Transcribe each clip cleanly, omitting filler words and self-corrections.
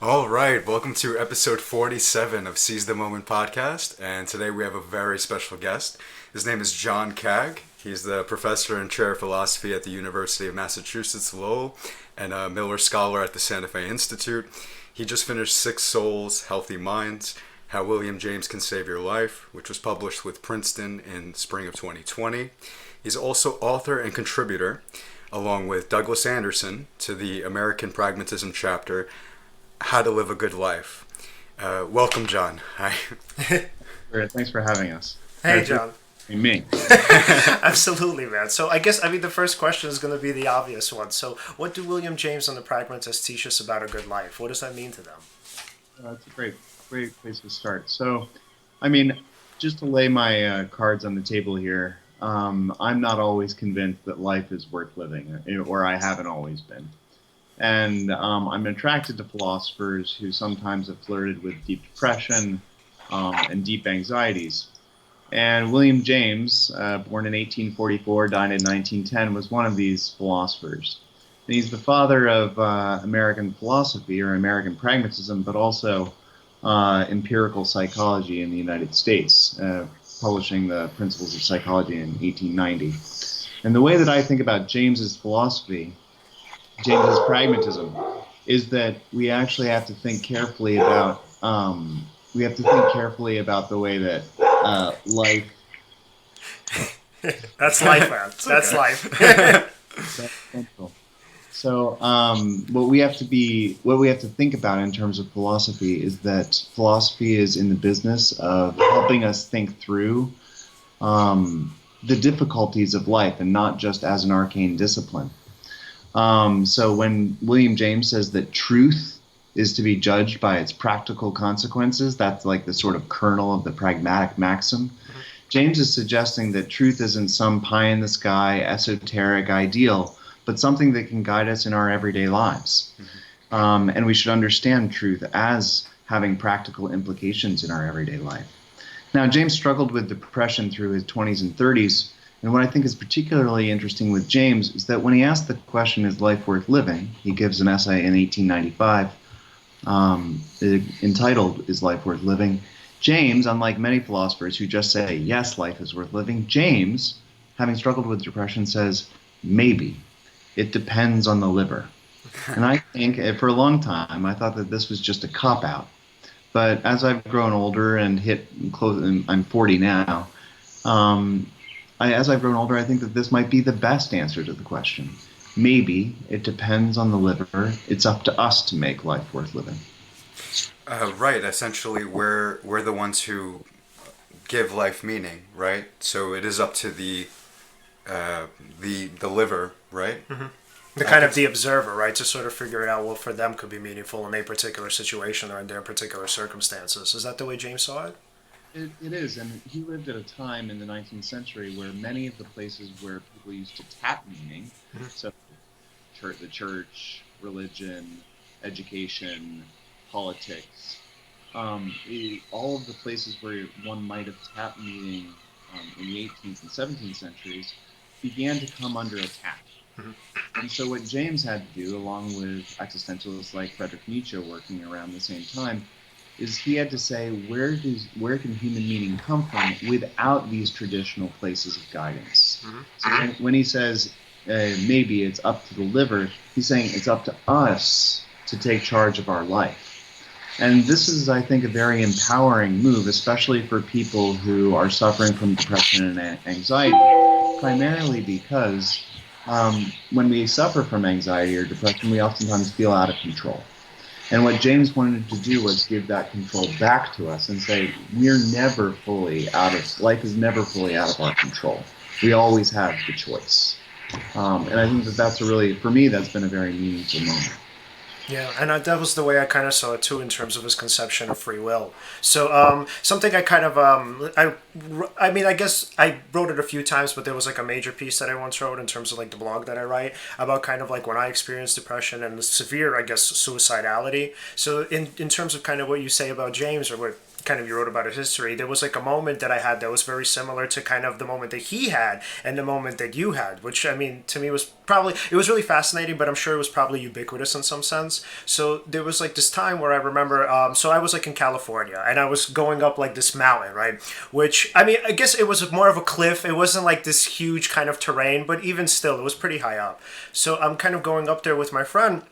All right, welcome to episode 47 of Seize the Moment podcast. And today we have a very special guest. His name is John Kaag. He's the professor and chair of philosophy at the University of Massachusetts Lowell and a Miller Scholar at the Santa Fe Institute. He just finished Six Souls, Healthy Minds, How William James Can Save Your Life, which was published with Princeton in spring of 2020. He's also author and contributor, along with Douglas Anderson, to the American Pragmatism Chapter, How to Live a Good Life. Welcome, John. Hi. Great. Thanks for having us. Hey, John. Me. Absolutely, man. So the first question is going to be the obvious one. So what do William James and the Pragmatists teach us about a good life? What does that mean to them? That's a great place to start. So, just to lay my cards on the table here, I'm not always convinced that life is worth living, or I haven't always been. And I'm attracted to philosophers who sometimes have flirted with deep depression and deep anxieties. And William James, born in 1844, died in 1910, was one of these philosophers. And he's the father of American philosophy, or American pragmatism, but also empirical psychology in the United States, publishing the Principles of Psychology in 1890. And the way that I think about James's philosophy, James's pragmatism, is that we actually have to think carefully about the way that life. That's life, man. That's life. That's central. So what we have to think about in terms of philosophy is that philosophy is in the business of helping us think through the difficulties of life, and not just as an arcane discipline. So when William James says that truth is to be judged by its practical consequences, that's like the sort of kernel of the pragmatic maxim. James is suggesting that truth isn't some pie-in-the-sky, esoteric ideal, but something that can guide us in our everyday lives. And we should understand truth as having practical implications in our everyday life. Now, James struggled with depression through his 20s and 30s. And what I think is particularly interesting with James is that when he asked the question, is life worth living? He gives an essay in 1895 entitled, Is Life Worth Living? James, unlike many philosophers who just say, yes, life is worth living, James, having struggled with depression, says, maybe. It depends on the liver. And I think for a long time, I thought that this was just a cop-out. But as I've grown older and I'm 40 now, as I've grown older, I think that this might be the best answer to the question. Maybe it depends on the liver. It's up to us to make life worth living. Right. Essentially, we're the ones who give life meaning, right? So it is up to the liver, right? Mm-hmm. The observer, right, to sort of figure out what for them could be meaningful in a particular situation or in their particular circumstances. Is that the way James saw it? It is, and he lived at a time in the 19th century where many of the places where people used to tap meaning, so the church, religion, education, politics, all of the places where one might have tapped meaning in the 18th and 17th centuries began to come under attack. And so what James had to do, along with existentialists like Friedrich Nietzsche working around the same time, is he had to say, where can human meaning come from without these traditional places of guidance? So when he says, maybe it's up to the liver, he's saying it's up to us to take charge of our life. And this is, I think, a very empowering move, especially for people who are suffering from depression and anxiety, primarily because when we suffer from anxiety or depression, we oftentimes feel out of control. And what James wanted to do was give that control back to us and say, life is never fully out of our control. We always have the choice. And I think that's for me, that's been a very meaningful moment. Yeah, and that was the way I kind of saw it too in terms of his conception of free will. So something I kind of, I guess I wrote it a few times, but there was like a major piece that I once wrote in terms of like the blog that I write about kind of like when I experienced depression and the severe, I guess, suicidality. So in terms of kind of what you say about James or what kind of you wrote about his history, there was like a moment that I had that was very similar to kind of the moment that he had and the moment that you had, which I mean to me was probably, it was really fascinating, but I'm sure it was probably ubiquitous in some sense. So there was like this time where I remember, so I was like in California and I was going up like this mountain, right? Which I mean, I guess it was more of a cliff. It wasn't like this huge kind of terrain, but even still, it was pretty high up. So I'm kind of going up there with my friend,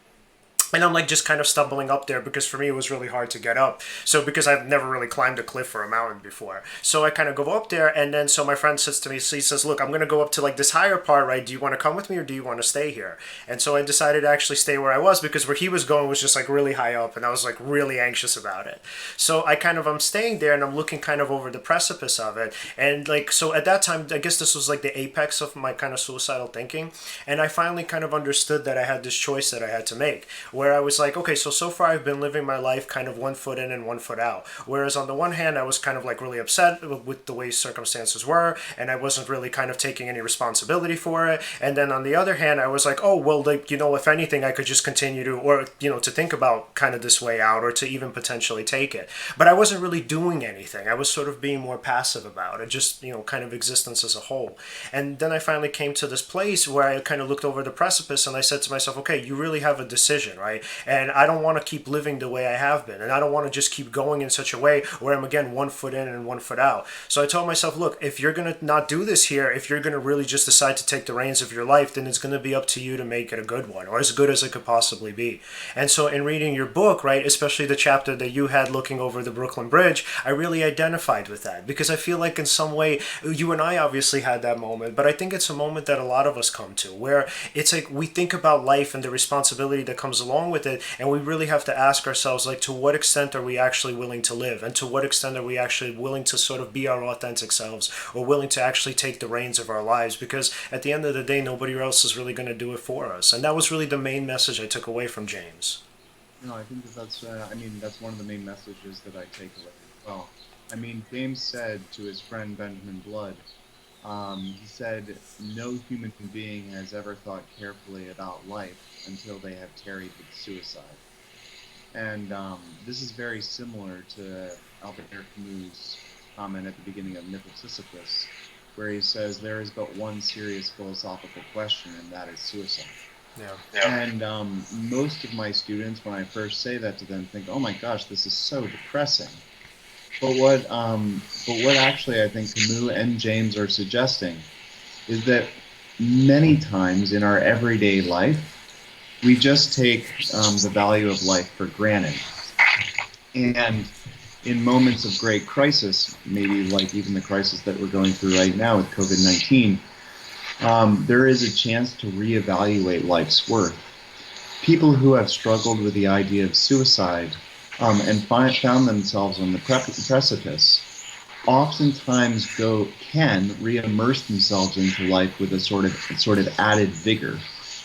and I'm like just kind of stumbling up there because for me it was really hard to get up. So because I've never really climbed a cliff or a mountain before. So I kind of go up there and then so my friend says to me, so he says, look, I'm going to go up to like this higher part, right? Do you want to come with me or do you want to stay here? And so I decided to actually stay where I was because where he was going was just like really high up and I was like really anxious about it. So I'm staying there and I'm looking kind of over the precipice of it. And like, so at that time, I guess this was like the apex of my kind of suicidal thinking. And I finally kind of understood that I had this choice that I had to make, where I was like, okay, so far I've been living my life kind of 1 foot in and 1 foot out. Whereas on the one hand, I was kind of like really upset with the way circumstances were, and I wasn't really kind of taking any responsibility for it. And then on the other hand, I was like, oh, well, like, if anything, I could just continue to, or, to think about kind of this way out or to even potentially take it. But I wasn't really doing anything. I was sort of being more passive about it, just, kind of existence as a whole. And then I finally came to this place where I kind of looked over the precipice and I said to myself, okay, you really have a decision, right? And I don't want to keep living the way I have been. And I don't want to just keep going in such a way where I'm, again, 1 foot in and 1 foot out. So I told myself, look, if you're going to not do this here, if you're going to really just decide to take the reins of your life, then it's going to be up to you to make it a good one, or as good as it could possibly be. And so in reading your book, right, especially the chapter that you had looking over the Brooklyn Bridge, I really identified with that because I feel like in some way, you and I obviously had that moment, but I think it's a moment that a lot of us come to where it's like we think about life and the responsibility that comes along with it, and we really have to ask ourselves, like, to what extent are we actually willing to live, and to what extent are we actually willing to sort of be our authentic selves, or willing to actually take the reins of our lives, because at the end of the day, nobody else is really going to do it for us. And that was really the main message I took away from James. No, I think that's that's one of the main messages that I take away as well. I mean, James said to his friend Benjamin Blood, he said, no human being has ever thought carefully about life until they have tarried with suicide. And this is very similar to Albert Camus' comment at the beginning of Myth of Sisyphus, where he says there is but one serious philosophical question, and that is suicide. Yeah. And most of my students, when I first say that to them, think, "Oh my gosh, this is so depressing." But what actually I think Camus and James are suggesting is that many times in our everyday life, we just take the value of life for granted. And in moments of great crisis, maybe like even the crisis that we're going through right now with COVID-19, there is a chance to reevaluate life's worth. People who have struggled with the idea of suicide and found themselves on the precipice oftentimes can re-immerse themselves into life with a sort of added vigor.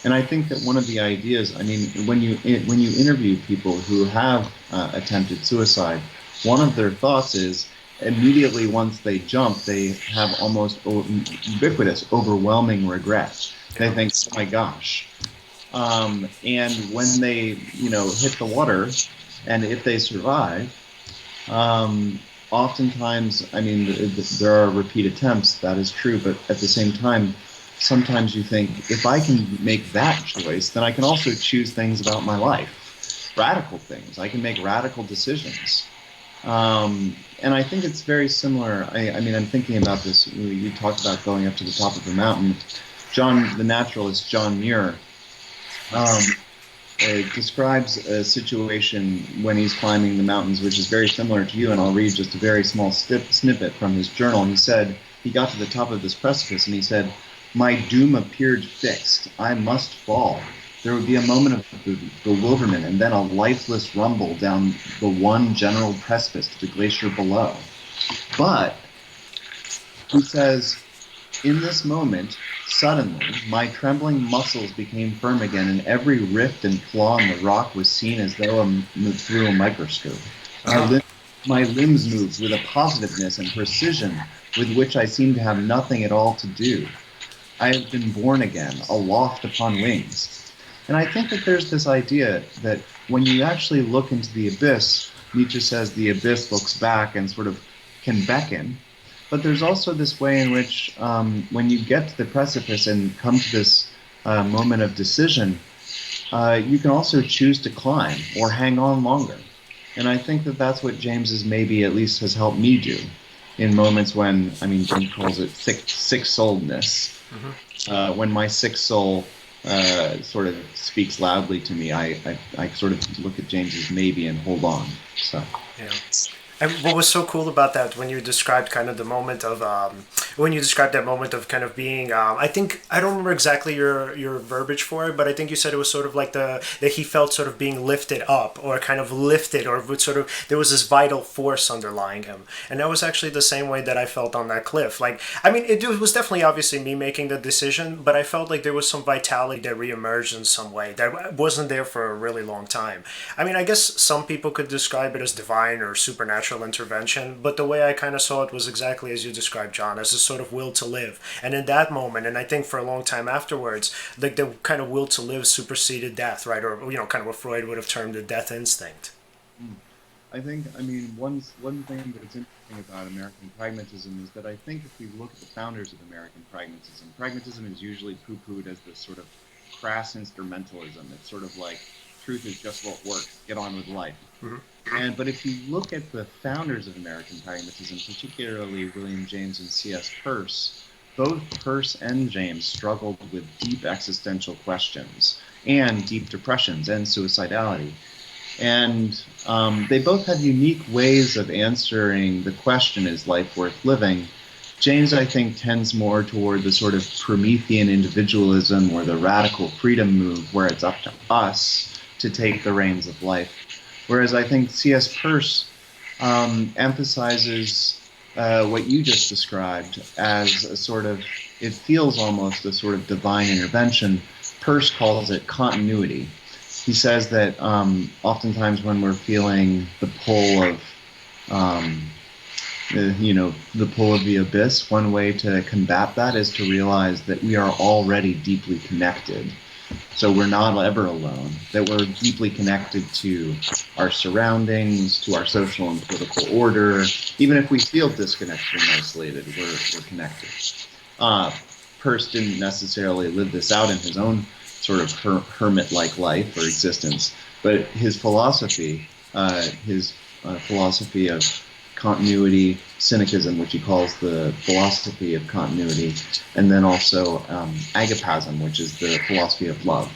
And I think that one of the ideas, I mean, when you interview people who have attempted suicide, one of their thoughts is immediately once they jump, they have almost ubiquitous, overwhelming regret. They think, "Oh my gosh!" And when they, hit the water, and if they survive, oftentimes, I mean, there are repeat attempts. That is true, but at the same time, sometimes you think, if I can make that choice, then I can also choose things about my life, radical things. I can make radical decisions. And I think it's very similar. I mean, I'm thinking about this. You talked about going up to the top of the mountain. The naturalist John Muir, describes a situation when he's climbing the mountains, which is very similar to you, and I'll read just a very small snippet from his journal. He said, he got to the top of this precipice, and he said, "My doom appeared fixed. I must fall. There would be a moment of bewilderment, and then a lifeless rumble down the one general precipice to the glacier below. But," he says, "in this moment, suddenly, my trembling muscles became firm again, and every rift and flaw in the rock was seen as though through a microscope. My limbs moved with a positiveness and precision with which I seemed to have nothing at all to do. I have been born again, aloft upon wings." And I think that there's this idea that when you actually look into the abyss, Nietzsche says the abyss looks back and sort of can beckon. But there's also this way in which when you get to the precipice and come to this moment of decision, you can also choose to climb or hang on longer. And I think that that's what James is maybe at least has helped me do in moments when, I mean, James calls it sick-souledness. When my sick soul sort of speaks loudly to me, I sort of look at James as maybe and hold on. So. Yeah. And what was so cool about that when you described kind of the moment of when you described that moment of kind of being I think I don't remember exactly your verbiage for it, but I think you said it was sort of like that he felt sort of being lifted up or kind of lifted or sort of there was this vital force underlying him, and that was actually the same way that I felt on that cliff. Like I mean it was definitely obviously me making the decision, but I felt like there was some vitality that reemerged in some way that wasn't there for a really long time. I mean I guess some people could describe it as divine or supernatural intervention, but the way I kind of saw it was exactly as you described, John, as a sort of will to live. And in that moment, and I think for a long time afterwards, like the kind of will to live superseded death, right? Or kind of what Freud would have termed the death instinct. I think, I mean, one thing that's interesting about American pragmatism is that I think if we look at the founders of American pragmatism, pragmatism is usually poo-pooed as this sort of crass instrumentalism. It's sort of like truth is just what works. Get on with life. But if you look at the founders of American pragmatism, particularly William James and C.S. Peirce, both Peirce and James struggled with deep existential questions and deep depressions and suicidality. And they both had unique ways of answering the question, is life worth living? James, I think, tends more toward the sort of Promethean individualism or the radical freedom move where it's up to us to take the reins of life. Whereas I think C.S. Peirce emphasizes what you just described as a sort of, it feels almost a sort of divine intervention. Peirce calls it continuity. He says that oftentimes when we're feeling the pull of, the pull of the abyss, one way to combat that is to realize that we are already deeply connected. So we're not ever alone, that we're deeply connected to our surroundings, to our social and political order. Even if we feel disconnected and isolated, we're connected. Peirce didn't necessarily live this out in his own sort of hermit-like life or existence, but his philosophy of continuity, Cynicism, which he calls the philosophy of continuity, and then also agapism, which is the philosophy of love.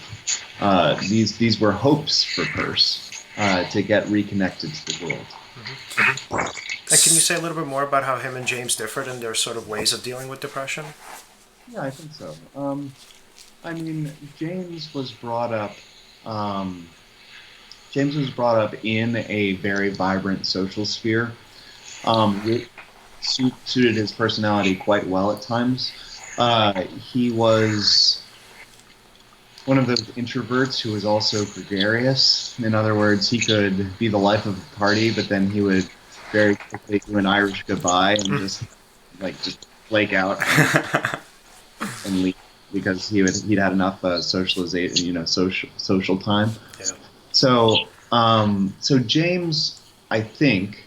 These were hopes for Peirce to get reconnected to the world. And can you say a little bit more about how him and James differed in their sort of ways of dealing with depression? Yeah, I think so. I mean, James was brought up in a very vibrant social sphere. It suited his personality quite well at times. He was one of those introverts who was also gregarious. In other words, he could be the life of the party, but then he would very quickly do an Irish goodbye and just flake out and leave because he'd had enough socialization, social time. Yeah. So James, I think,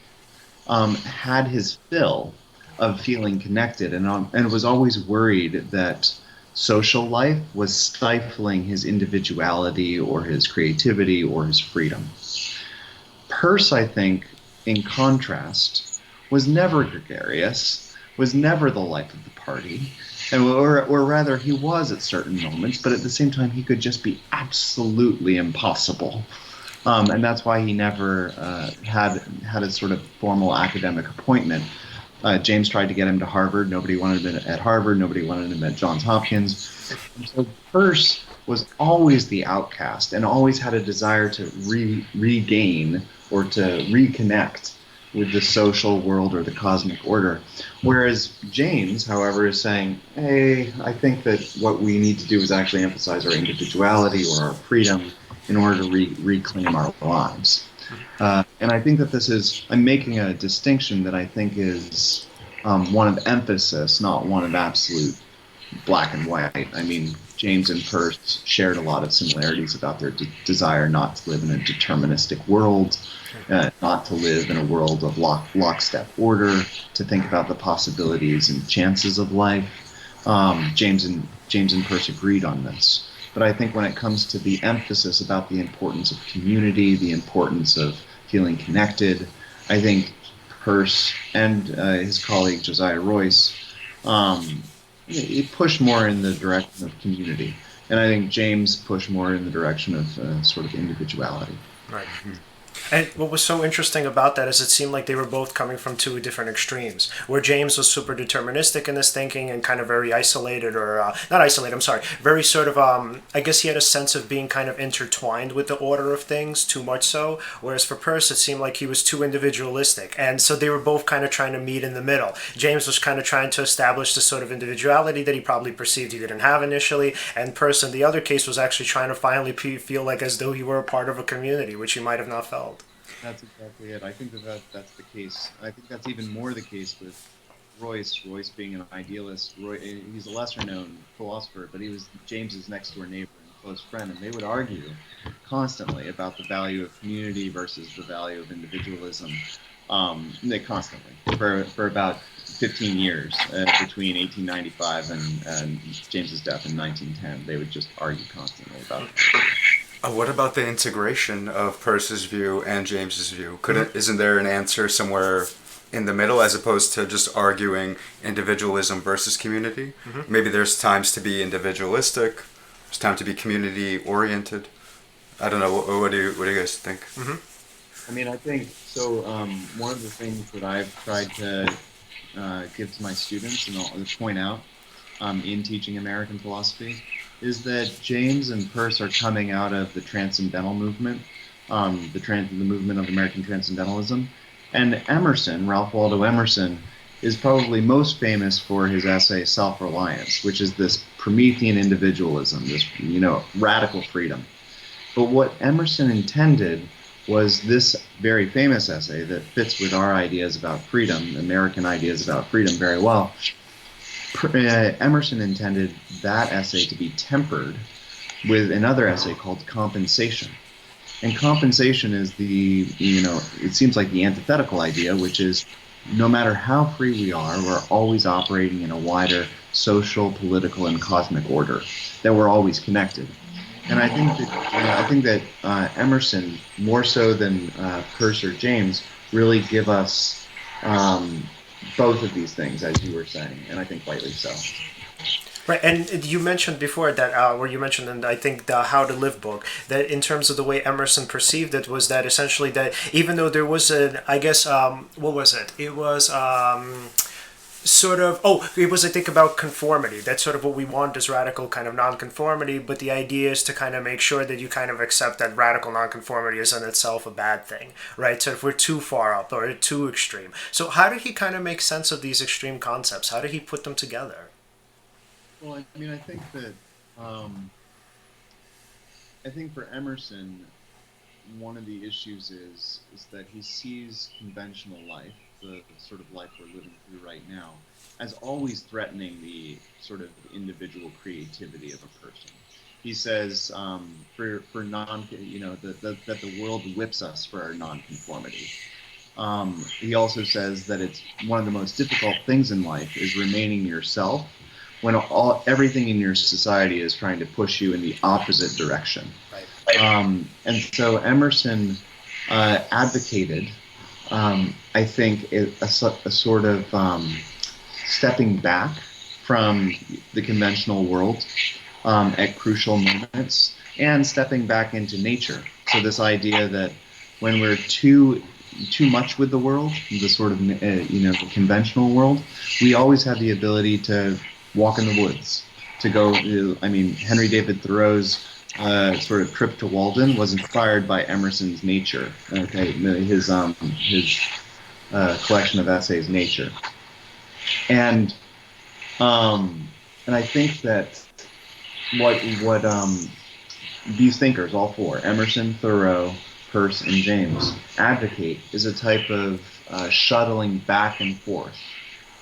had his fill of feeling connected and was always worried that social life was stifling his individuality or his creativity or his freedom. Peirce, I think, in contrast, was never gregarious, was never the life of the party, or rather he was at certain moments, but at the same time he could just be absolutely impossible. And that's why he never had a sort of formal academic appointment. James tried to get him to Harvard. Nobody wanted him at Harvard. Nobody wanted him at Johns Hopkins. And so Peirce was always the outcast and always had a desire to regain or to reconnect with the social world or the cosmic order. Whereas James, however, is saying, hey, I think that what we need to do is actually emphasize our individuality or our freedom in order to reclaim our lives. And I think that I'm making a distinction that I think is one of emphasis, not one of absolute black and white. I mean, James and Peirce shared a lot of similarities about their desire not to live in a deterministic world, not to live in a world of lockstep order, to think about the possibilities and chances of life. James and Peirce agreed on this. But I think when it comes to the emphasis about the importance of community, the importance of feeling connected, I think Peirce and his colleague Josiah Royce it pushed more in the direction of community. And I think James pushed more in the direction of sort of individuality. Right. And what was so interesting about that is it seemed like they were both coming from two different extremes, where James was super deterministic in his thinking and kind of very isolated, or not isolated, I'm sorry, very sort of, I guess he had a sense of being kind of intertwined with the order of things, too much so, whereas for Peirce it seemed like he was too individualistic. And so they were both kind of trying to meet in the middle. James was kind of trying to establish the sort of individuality that he probably perceived he didn't have initially, and Peirce in the other case was actually trying to finally feel like as though he were a part of a community, which he might have not felt. That's exactly it. I think that's the case. I think that's even more the case with Royce. Royce being an idealist. He's a lesser-known philosopher, but he was James's next-door neighbor and close friend, and they would argue constantly about the value of community versus the value of individualism. They constantly for about 15 years between 1895 and James's death in 1910. They would just argue constantly about it. What about the integration of Peirce's view and James's view? Isn't there an answer somewhere in the middle, as opposed to just arguing individualism versus community? Mm-hmm. Maybe there's times to be individualistic, there's time to be community-oriented. I don't know. What do you guys think? Mm-hmm. I mean, I think so. One of the things that I've tried to give to my students and I'll point out in teaching American philosophy is that James and Peirce are coming out of the transcendental movement, the movement of American transcendentalism. And Emerson, Ralph Waldo Emerson, is probably most famous for his essay Self-Reliance, which is this Promethean individualism, this radical freedom. But what Emerson intended was this very famous essay that fits with our ideas about freedom, American ideas about freedom very well. Emerson intended that essay to be tempered with another essay called Compensation. And compensation is it seems like the antithetical idea, which is no matter how free we are, we're always operating in a wider social, political, and cosmic order, that we're always connected. And I think that Emerson, more so than Peirce or James, really give us both of these things, as you were saying, and I think rightly so. Right, and you mentioned before that, where you mentioned in, I think, the How to Live book, that in terms of the way Emerson perceived it was that essentially that even though there was I guess, what was it? It was it was, I think, about conformity. That's sort of what we want is radical kind of nonconformity, but the idea is to kind of make sure that you kind of accept that radical nonconformity is in itself a bad thing, right? So if we're too far up or too extreme. So how did he kind of make sense of these extreme concepts? How did he put them together? Well, I mean, I think that, I think for Emerson, one of the issues is that he sees conventional life, the sort of life we're living through right now, as always threatening the sort of individual creativity of a person. He says that the world whips us for our nonconformity. He also says that it's one of the most difficult things in life is remaining yourself when everything in your society is trying to push you in the opposite direction. Right. And so Emerson advocated, I think, a sort of stepping back from the conventional world at crucial moments and stepping back into nature. So this idea that when we're too much with the world, the sort of the conventional world, we always have the ability to walk in the woods, to go. I mean, Henry David Thoreau's sort of trip to Walden was inspired by Emerson's Nature. Okay, his collection of essays, Nature, and I think that what these thinkers, all four, Emerson, Thoreau, Peirce, and James, advocate is a type of shuttling back and forth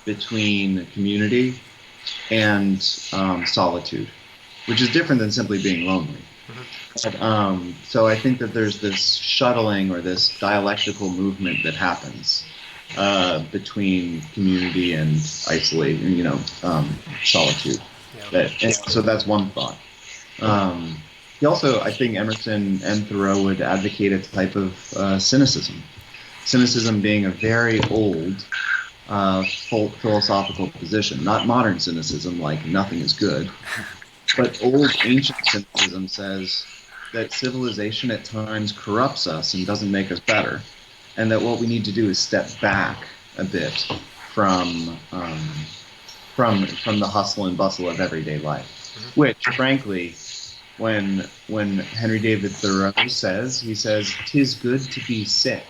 between community and solitude, which is different than simply being lonely. So I think that there's this shuttling or this dialectical movement that happens between community and isolation, solitude. Yeah. So that's one thought. He also, I think Emerson and Thoreau would advocate a type of cynicism. Cynicism being a very old philosophical position, not modern cynicism like nothing is good, but old ancient cynicism says that civilization at times corrupts us and doesn't make us better, and that what we need to do is step back a bit from the hustle and bustle of everyday life, which, frankly, when Henry David Thoreau says, he says, "'Tis good to be sick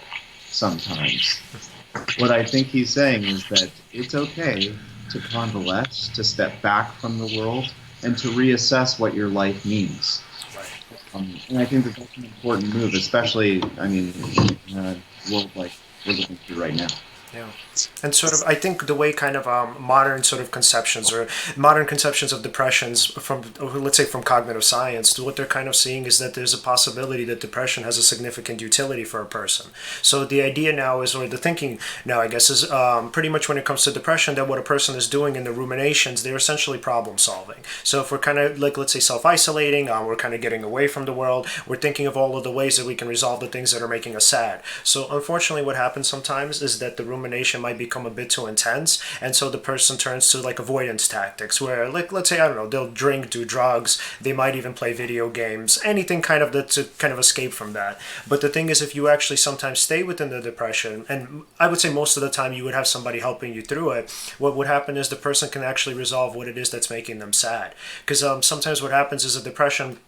sometimes." What I think he's saying is that it's okay to convalesce, to step back from the world, and to reassess what your life means. And I think that that's an important move, especially, in a world like we're living through right now. Yeah. And sort of, I think the way kind of modern sort of conceptions or modern conceptions of depressions from, let's say, from cognitive science, what they're kind of seeing is that there's a possibility that depression has a significant utility for a person. So the idea now is, or the thinking now, I guess, is pretty much when it comes to depression, that what a person is doing in the ruminations, they're essentially problem solving. So if we're kind of like, let's say, self-isolating, we're kind of getting away from the world, we're thinking of all of the ways that we can resolve the things that are making us sad. So unfortunately, what happens sometimes is that the rumination might become a bit too intense, and so the person turns to like avoidance tactics where, like, let's say, I don't know, they'll drink, do drugs, they might even play video games, anything kind of to kind of escape from that. But the thing is, if you actually sometimes stay within the depression, and I would say most of the time you would have somebody helping you through it, what would happen is the person can actually resolve what it is that's making them sad. Because sometimes what happens is a depression,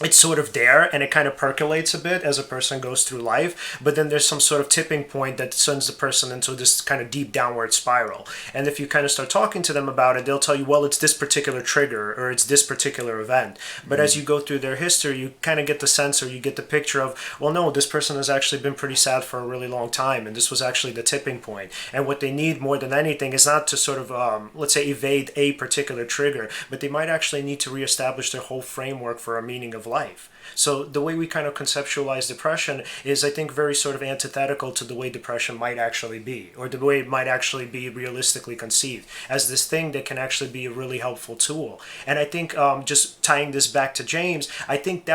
it's sort of there and it kind of percolates a bit as a person goes through life, but then there's some sort of tipping point that sends the person into this kind of deep downward spiral. And if you kind of start talking to them about it, they'll tell you, well, it's this particular trigger or it's this particular event. But as you go through their history, you kind of get the sense, or you get the picture of, well, no, this person has actually been pretty sad for a really long time, and this was actually the tipping point. And what they need more than anything is not to sort of, let's say, evade a particular trigger, but they might actually need to reestablish their whole framework for a meaning of life. So the way we kind of conceptualize depression is, I think, very sort of antithetical to the way depression might actually be, or the way it might actually be realistically conceived as this thing that can actually be a really helpful tool. And I think just tying this back to James, I think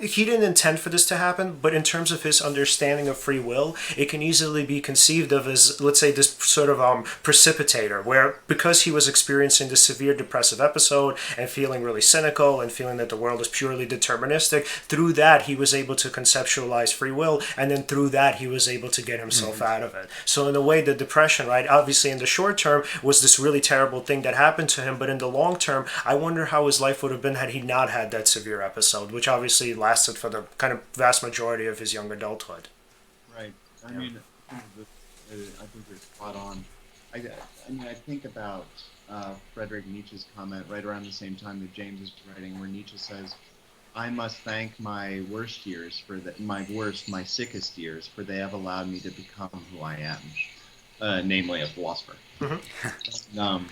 he didn't intend for this to happen, but in terms of his understanding of free will, it can easily be conceived of as, let's say, this sort of precipitator, where because he was experiencing this severe depressive episode and feeling really cynical and feeling that the world is purely deterministic, through that he was able to conceptualize free will, and then through that he was able to get himself out of it. So in a way, the depression, right, obviously in the short term was this really terrible thing that happened to him, but in the long term, I wonder how his life would have been had he not had that severe episode, which obviously lasted for the kind of vast majority of his young adulthood. Right. I mean, I think you're spot on. I think about Friedrich Nietzsche's comment right around the same time that James is writing, where Nietzsche says, "I must thank my worst years my sickest years, for they have allowed me to become who I am," namely a philosopher. Mm-hmm.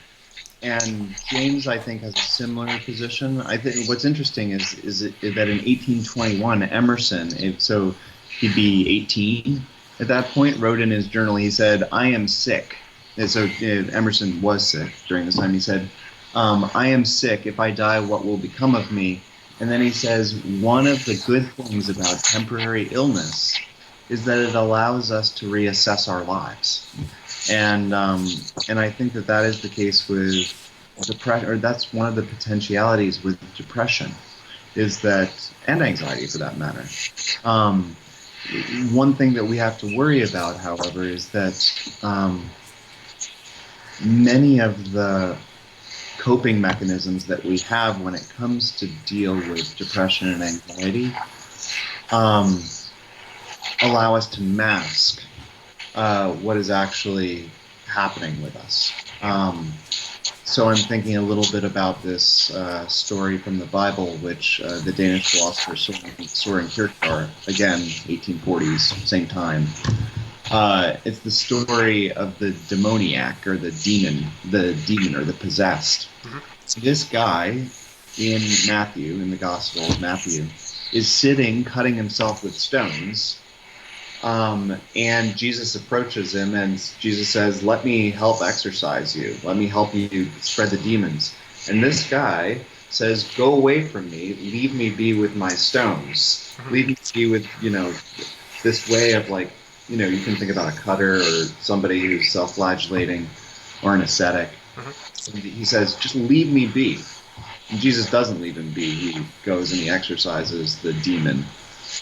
And James, I think, has a similar position. I think what's interesting is that in 1821, Emerson, so he'd be 18 at that point, wrote in his journal, he said, "I am sick." And so Emerson was sick during this time. He said, "I am sick. If I die, what will become of me?" And then he says, one of the good things about temporary illness is that it allows us to reassess our lives. And I think that is the case with depression, or that's one of the potentialities with depression, is that, and anxiety for that matter. One thing that we have to worry about, however, is that many of the coping mechanisms that we have when it comes to deal with depression and anxiety allow us to mask what is actually happening with us. So I'm thinking a little bit about this story from the Bible, which the Danish philosopher Søren Kierkegaard, again, 1840s, same time. It's the story of the demoniac, or the demon or the possessed. Mm-hmm. So this guy in Matthew, in the Gospel of Matthew, is sitting, cutting himself with stones. And Jesus approaches him, and Jesus says, "Let me help exorcise you. Let me help you spread the demons." And this guy says, "Go away from me. Leave me be with my stones. Leave me be with, this way of like, you can think about a cutter or somebody who's self-flagellating or an ascetic." He says, "Just leave me be." And Jesus doesn't leave him be. He goes and he exorcises the demon.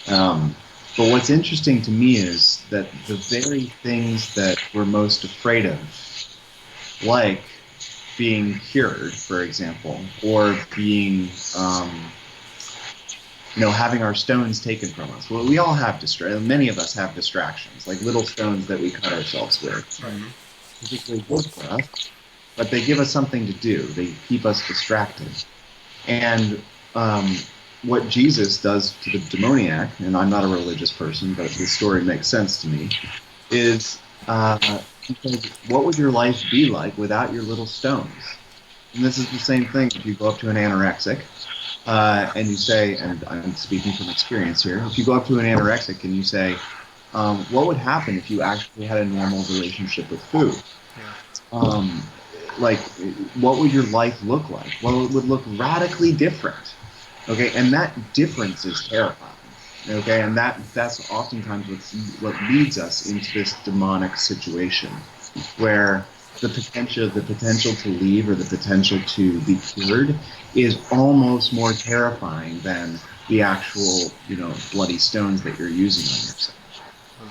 But what's interesting to me is that the very things that we're most afraid of, like being cured, for example, or being, having our stones taken from us. Well, we all have many of us have distractions, like little stones that we cut ourselves with. Particularly good for us, but they give us something to do. They keep us distracted. And what Jesus does to the demoniac, and I'm not a religious person, but the story makes sense to me, is he says, "What would your life be like without your little stones?" And this is the same thing if you go up to an anorexic and you say, and I'm speaking from experience here, if you go up to an anorexic and you say, what would happen if you actually had a normal relationship with food? What would your life look like? Well, it would look radically different. Okay, and that difference is terrifying. Okay, and that's oftentimes what leads us into this demonic situation, where the potential to leave or the potential to be cured is almost more terrifying than the actual, bloody stones that you're using on yourself.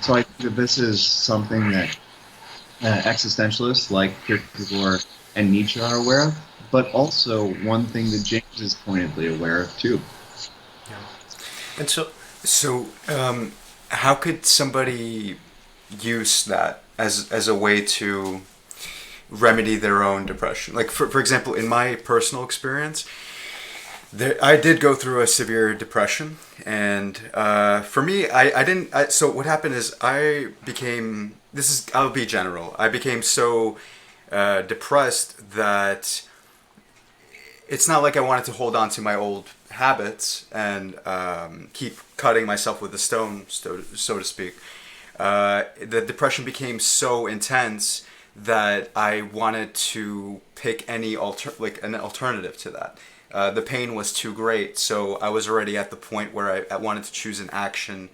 So I think that this is something that existentialists like Kierkegaard and Nietzsche are aware of, but also one thing that James is pointedly aware of too. Yeah. And So, how could somebody use that as a way to remedy their own depression? Like, for example, in my personal experience, I did go through a severe depression, and for me, I didn't. So what happened is I'll be general. I became so depressed that it's not like I wanted to hold on to my old habits and keep cutting myself with a stone, so to speak. The depression became so intense that I wanted to pick an alternative to that. The pain was too great, so I was already at the point where I wanted to choose an action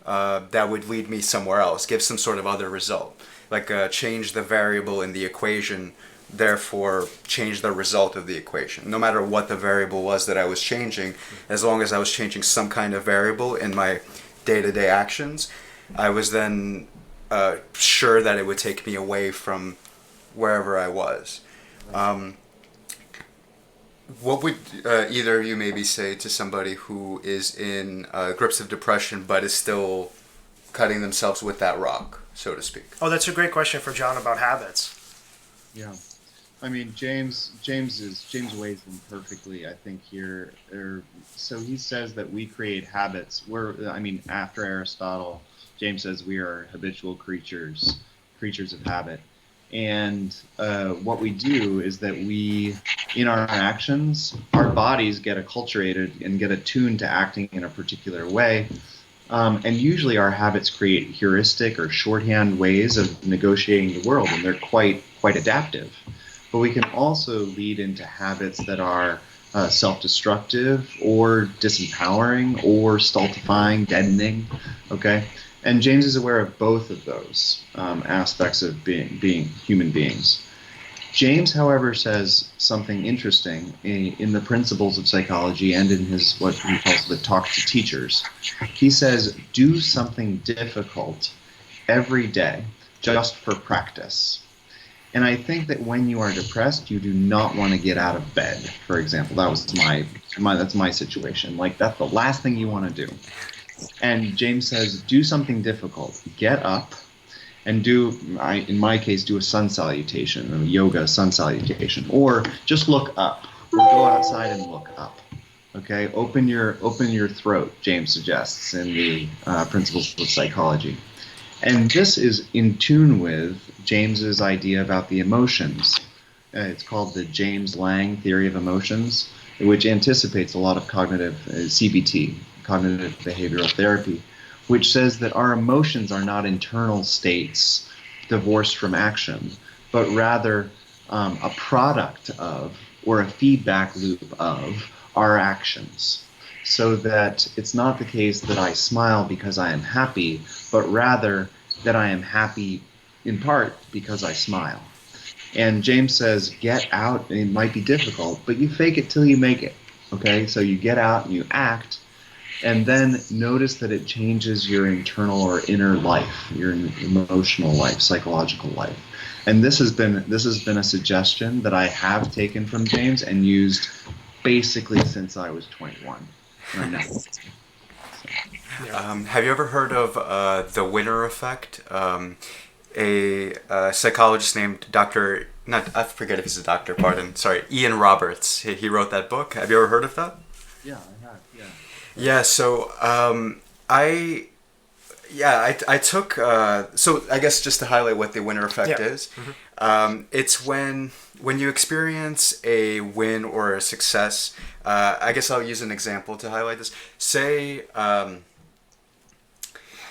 that would lead me somewhere else, give some sort of other result, like change the variable in the equation, therefore change the result of the equation. No matter what the variable was that I was changing, as long as I was changing some kind of variable in my day-to-day actions, I was then sure that it would take me away from wherever I was. What would either of you maybe say to somebody who is in grips of depression but is still cutting themselves with that rock, so to speak? Oh, that's a great question for John about habits. Yeah. I mean, James weighs in perfectly, I think, here. So he says that we create habits. After Aristotle, James says we are habitual creatures of habit. And what we do is that we, in our actions, our bodies get acculturated and get attuned to acting in a particular way. And usually our habits create heuristic or shorthand ways of negotiating the world, and they're quite adaptive. But we can also lead into habits that are self-destructive or disempowering or stultifying, deadening. Okay? And James is aware of both of those aspects of being human beings. James, however, says something interesting in the Principles of Psychology and in his what he calls the Talk to Teachers. He says, do something difficult every day just for practice. And I think that when you are depressed, you do not want to get out of bed, for example. That's my situation. Like, that's the last thing you want to do. And James says, do something difficult. Get up and in my case, do a sun salutation, a yoga sun salutation, or just look up, or go outside and look up. Okay, open your throat, James suggests in the Principles of Psychology. And this is in tune with James's idea about the emotions. It's called the James-Lange theory of emotions. which anticipates a lot of cognitive CBT, cognitive behavioral therapy, which says that our emotions are not internal states divorced from action, but rather a product of or a feedback loop of our actions. So that it's not the case that I smile because I am happy, but rather that I am happy in part because I smile. And James says, get out, and it might be difficult, but you fake it till you make it. Okay, so you get out and you act, and then notice that it changes your internal or inner life, your emotional life, psychological life. And this has been a suggestion that I have taken from James and used basically since I was 21. Have you ever heard of the winner effect? A psychologist named Dr. Not I forget if he's a doctor. Pardon, sorry, Ian Roberts. He wrote that book. Have you ever heard of that? Yeah, I have. Yeah. Yeah. So I took so I guess just to highlight what the winner effect is. It's when you experience a win or a success. I guess I'll use an example to highlight this. Say,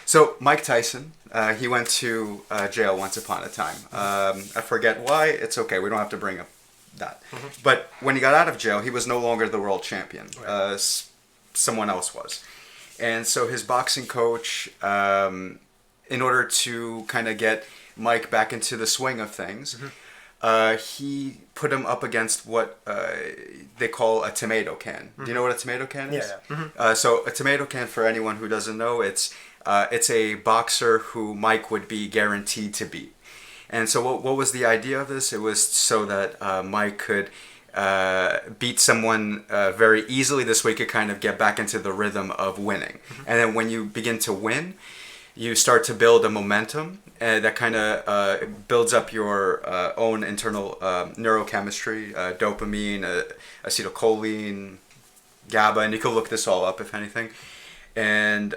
so Mike Tyson, he went to jail once upon a time. I forget why. It's okay. We don't have to bring up that. But when he got out of jail, he was no longer the world champion. Right. Someone else was. And so his boxing coach, in order to kind of get Mike back into the swing of things, he put him up against what they call a tomato can. Do you know what a tomato can is? Yeah. So a tomato can, for anyone who doesn't know, it's a boxer who Mike would be guaranteed to beat. And so what was the idea of this? It was so that Mike could beat someone very easily. This way he could kind of get back into the rhythm of winning. And then when you begin to win, you start to build a momentum that kind of builds up your own internal neurochemistry, dopamine, acetylcholine, GABA, and you can look this all up if anything. And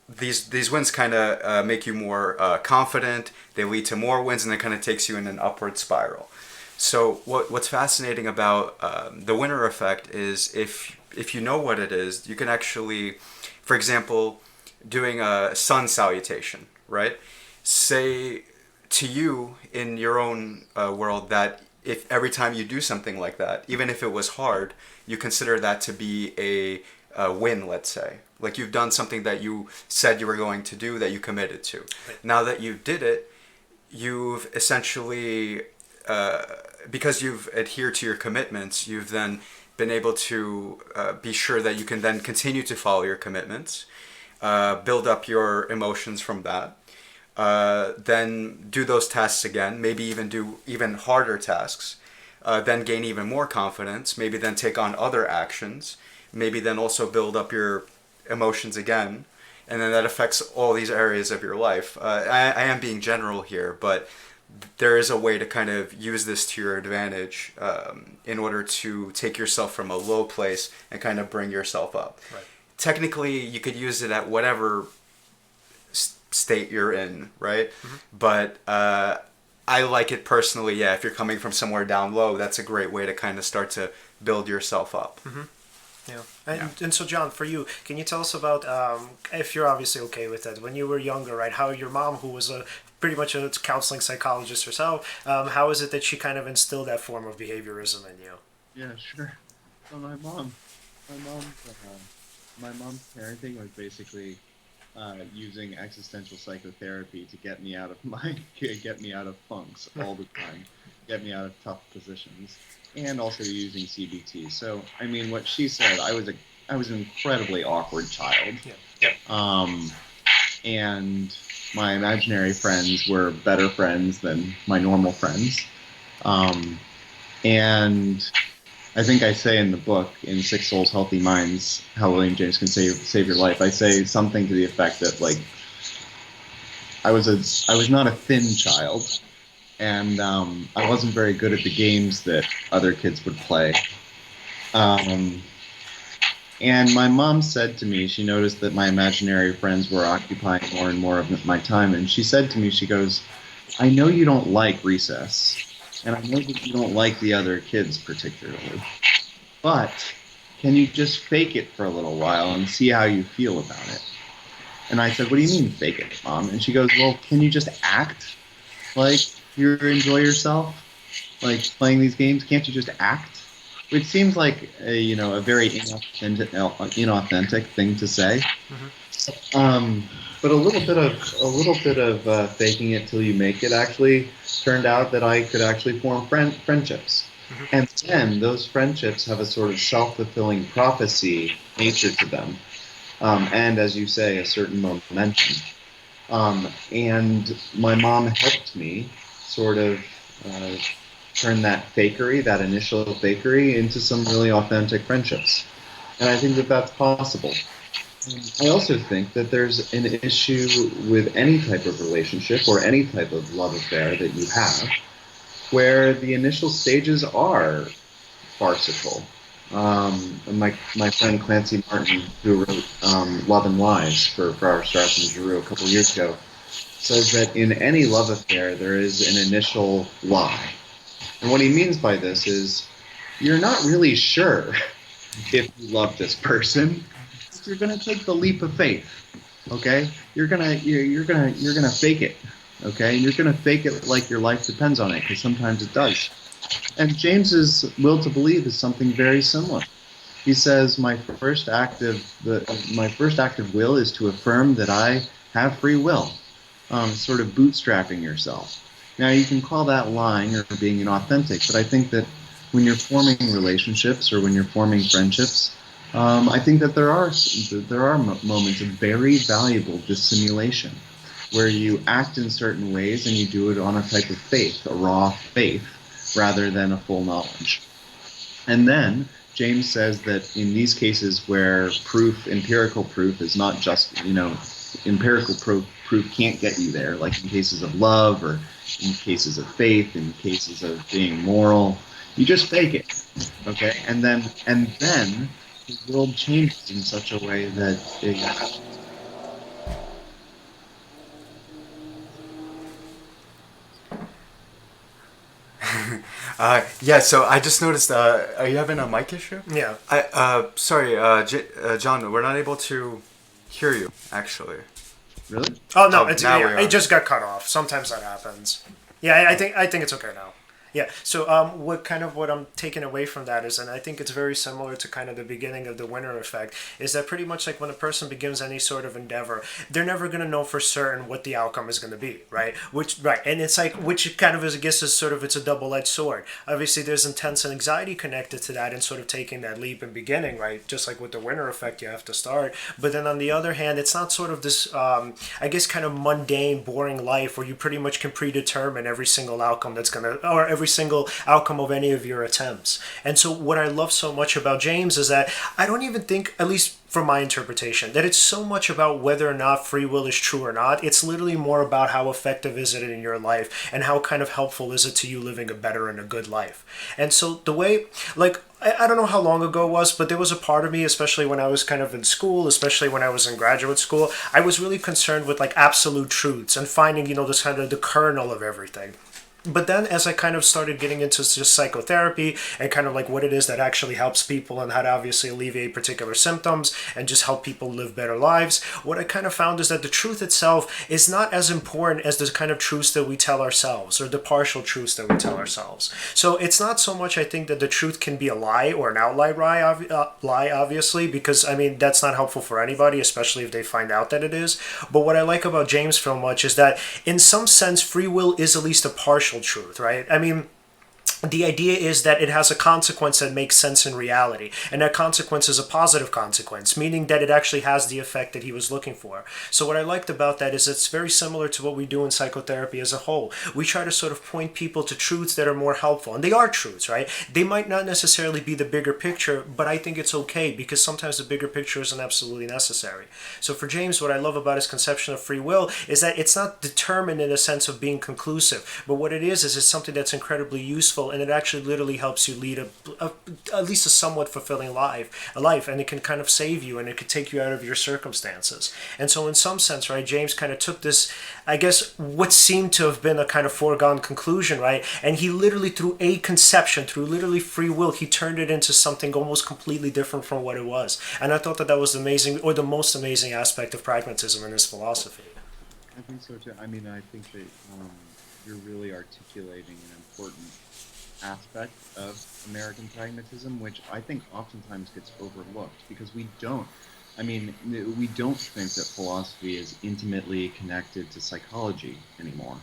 these wins kind of make you more confident. They lead to more wins, and it kind of takes you in an upward spiral. So what's fascinating about the winner effect is if you know what it is, you can actually, for example, doing a sun salutation, right? Say to you in your own world that if every time you do something like that, even if it was hard, you consider that to be a win, let's say. Like you've done something that you said you were going to do, that you committed to. Right. Now that you did it, you've essentially, because you've adhered to your commitments, you've then been able to be sure that you can then continue to follow your commitments, build up your emotions from that, then do those tasks again, maybe even do even harder tasks, then gain even more confidence, maybe then take on other actions, maybe then also build up your emotions again, and then that affects all these areas of your life. I am being general here, but there is a way to kind of use this to your advantage in order to take yourself from a low place and kind of bring yourself up. Right. Technically, you could use it at whatever state you're in, right? But I like it personally, yeah, if you're coming from somewhere down low, that's a great way to kind of start to build yourself up. Yeah. And so, John, for you, can you tell us about, if you're obviously okay with it, when you were younger, right, how your mom, who was pretty much a counseling psychologist herself, how is it that she kind of instilled that form of behaviorism in you? Yeah, sure. Well, my mom's parenting was basically using existential psychotherapy to get me out of funks all the time, get me out of tough positions, and also using CBT. So, I mean, what she said, I was an incredibly awkward child. And my imaginary friends were better friends than my normal friends. And I think I say in the book, in Sick Souls, Healthy Minds, How William James Can Save Your Life, I say something to the effect that, like, I was not a thin child, and I wasn't very good at the games that other kids would play. And my mom said to me, she noticed that my imaginary friends were occupying more and more of my time, and she said to me, she goes, I know you don't like recess, and I know that you don't like the other kids particularly, but can you just fake it for a little while and see how you feel about it? And I said, what do you mean fake it, Mom? And she goes, well, can you just act like you enjoy yourself, like playing these games? Can't you just act? Which seems like a very inauthentic thing to say. Um, but a little bit of faking it till you make it actually turned out that I could actually form friendships. And then those friendships have a sort of self-fulfilling prophecy nature to them. And as you say, a certain momentum. And my mom helped me sort of turn that fakery, that initial fakery, into some really authentic friendships. And I think that that's possible. I also think that there's an issue with any type of relationship or any type of love affair that you have where the initial stages are farcical. My friend Clancy Martin, who wrote Love and Lies for our Strauss and Giroux a couple of years ago, says that in any love affair there is an initial lie. And what he means by this is you're not really sure if you love this person. You're gonna take the leap of faith, okay? You're gonna fake it, okay? You're gonna fake it like your life depends on it, because sometimes it does. And James's will to believe is something very similar. He says, my first act of will is to affirm that I have free will, sort of bootstrapping yourself. Now you can call that lying or being inauthentic, but I think that when you're forming relationships or when you're forming friendships, I think that there are moments of very valuable dissimulation where you act in certain ways and you do it on a type of faith, a raw faith, rather than a full knowledge. And then James says that in these cases where empirical proof is not just, empirical proof can't get you there, like in cases of love or in cases of faith, in cases of being moral, you just fake it, okay? And then the world changes in such a way that it, Yeah, so I just noticed, are you having a mic issue? Yeah. Sorry, John, we're not able to hear you, actually. really? Oh no, Oh, it's now we yeah, are. it just got cut off. Sometimes that happens. Yeah, I think it's okay now. Yeah. So what I'm taking away from that is, and I think it's very similar to kind of the beginning of the winner effect, is that pretty much like when a person begins any sort of endeavor, they're never going to know for certain what the outcome is going to be, right? And it's like which kind of is I guess is sort of it's a double-edged sword. Obviously, there's intense anxiety connected to that and sort of taking that leap in beginning, right? Just like with the winner effect, you have to start. But then on the other hand, it's not sort of this, I guess, kind of mundane, boring life where you pretty much can predetermine every single outcome that's gonna or every single outcome of any of your attempts. And so what I love so much about James is that I don't even think, at least from my interpretation, that it's so much about whether or not free will is true or not. It's literally more about how effective is it in your life and how kind of helpful is it to you living a better and a good life. And so the way, like, I don't know how long ago it was, but there was a part of me, especially when I was kind of in school, especially when I was in graduate school, I was really concerned with like absolute truths and finding, this kind of the kernel of everything. But then as I kind of started getting into just psychotherapy and kind of like what it is that actually helps people and how to obviously alleviate particular symptoms and just help people live better lives, what I kind of found is that the truth itself is not as important as the kind of truths that we tell ourselves or the partial truths that we tell ourselves. So it's not so much I think that the truth can be a lie or an outright lie, obviously, because I mean that's not helpful for anybody, especially if they find out that it is. But what I like about James so much is that in some sense free will is at least a partial truth, right? I mean, the idea is that it has a consequence that makes sense in reality, and that consequence is a positive consequence, meaning that it actually has the effect that he was looking for. So what I liked about that is it's very similar to what we do in psychotherapy as a whole. We try to sort of point people to truths that are more helpful, and they are truths, right? They might not necessarily be the bigger picture, but I think it's okay because sometimes the bigger picture isn't absolutely necessary. So for James, what I love about his conception of free will is that it's not determined in a sense of being conclusive, but what it is it's something that's incredibly useful and it actually literally helps you lead at least a somewhat fulfilling life, and it can kind of save you, and it could take you out of your circumstances. And so in some sense, right, James kind of took this, I guess, what seemed to have been a kind of foregone conclusion, right, and he literally, through a conception, through literally free will, he turned it into something almost completely different from what it was. And I thought that was amazing, or the most amazing aspect of pragmatism in this philosophy. I think so too. I mean, I think that you're really articulating an important aspect of American pragmatism, which I think oftentimes gets overlooked because we don't think that philosophy is intimately connected to psychology anymore.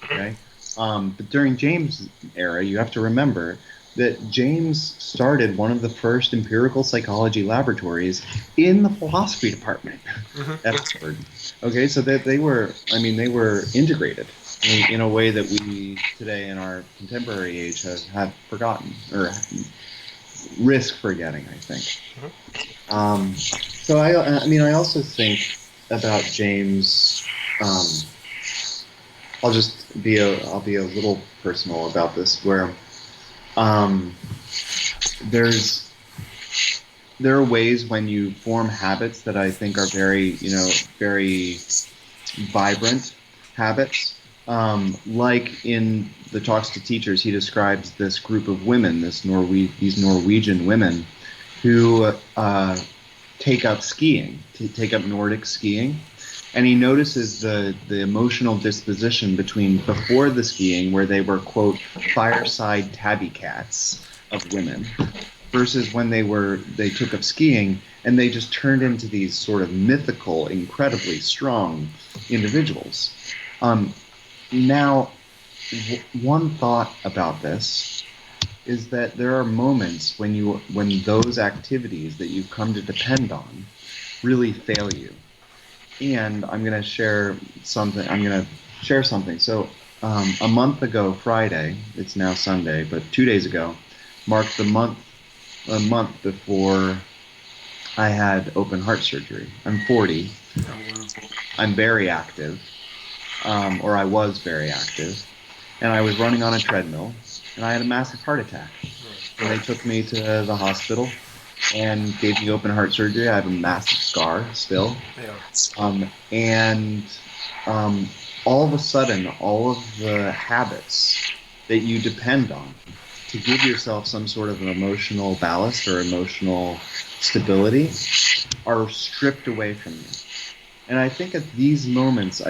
Okay? But during James' era, you have to remember that James started one of the first empirical psychology laboratories in the philosophy department at Oxford. Okay, so that they were integrated in a way that we today in our contemporary age have forgotten or risk forgetting, I think. So I also think about James. I'll be a little personal about this, where there are ways when you form habits that I think are very vibrant habits. Like in the Talks to Teachers, he describes this group of women, these Norwegian women, who take up skiing, take up Nordic skiing. And he notices the emotional disposition between before the skiing, where they were, quote, fireside tabby cats of women, versus when they took up skiing and they just turned into these sort of mythical, incredibly strong individuals. Now, one thought about this is that there are moments when those activities that you've come to depend on really fail you. And I'm going to share something. So a month ago Friday, it's now Sunday, but 2 days ago, marked a month before I had open heart surgery. I'm 40. I'm very active, or I was very active, and I was running on a treadmill, and I had a massive heart attack. And they took me to the hospital and gave me open heart surgery. I have a massive scar still. And all of a sudden, all of the habits that you depend on to give yourself some sort of an emotional ballast or emotional stability are stripped away from you. And I think at these moments,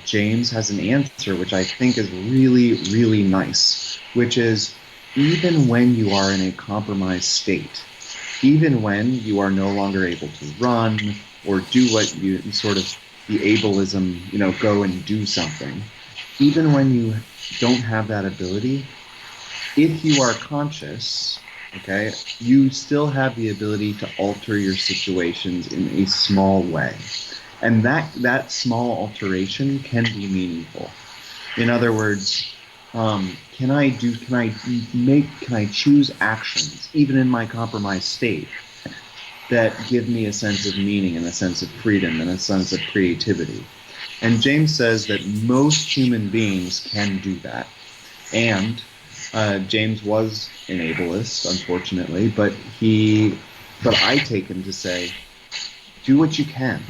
James has an answer which I think is really, really nice, which is even when you are in a compromised state, even when you are no longer able to run or do what you sort of the ableism, go and do something, even when you don't have that ability, if you are conscious, okay, you still have the ability to alter your situations in a small way. And that small alteration can be meaningful. In other words, can I choose actions, even in my compromised state, that give me a sense of meaning and a sense of freedom and a sense of creativity? And James says that most human beings can do that. And James was an ableist, unfortunately, but I take him to say, do what you can.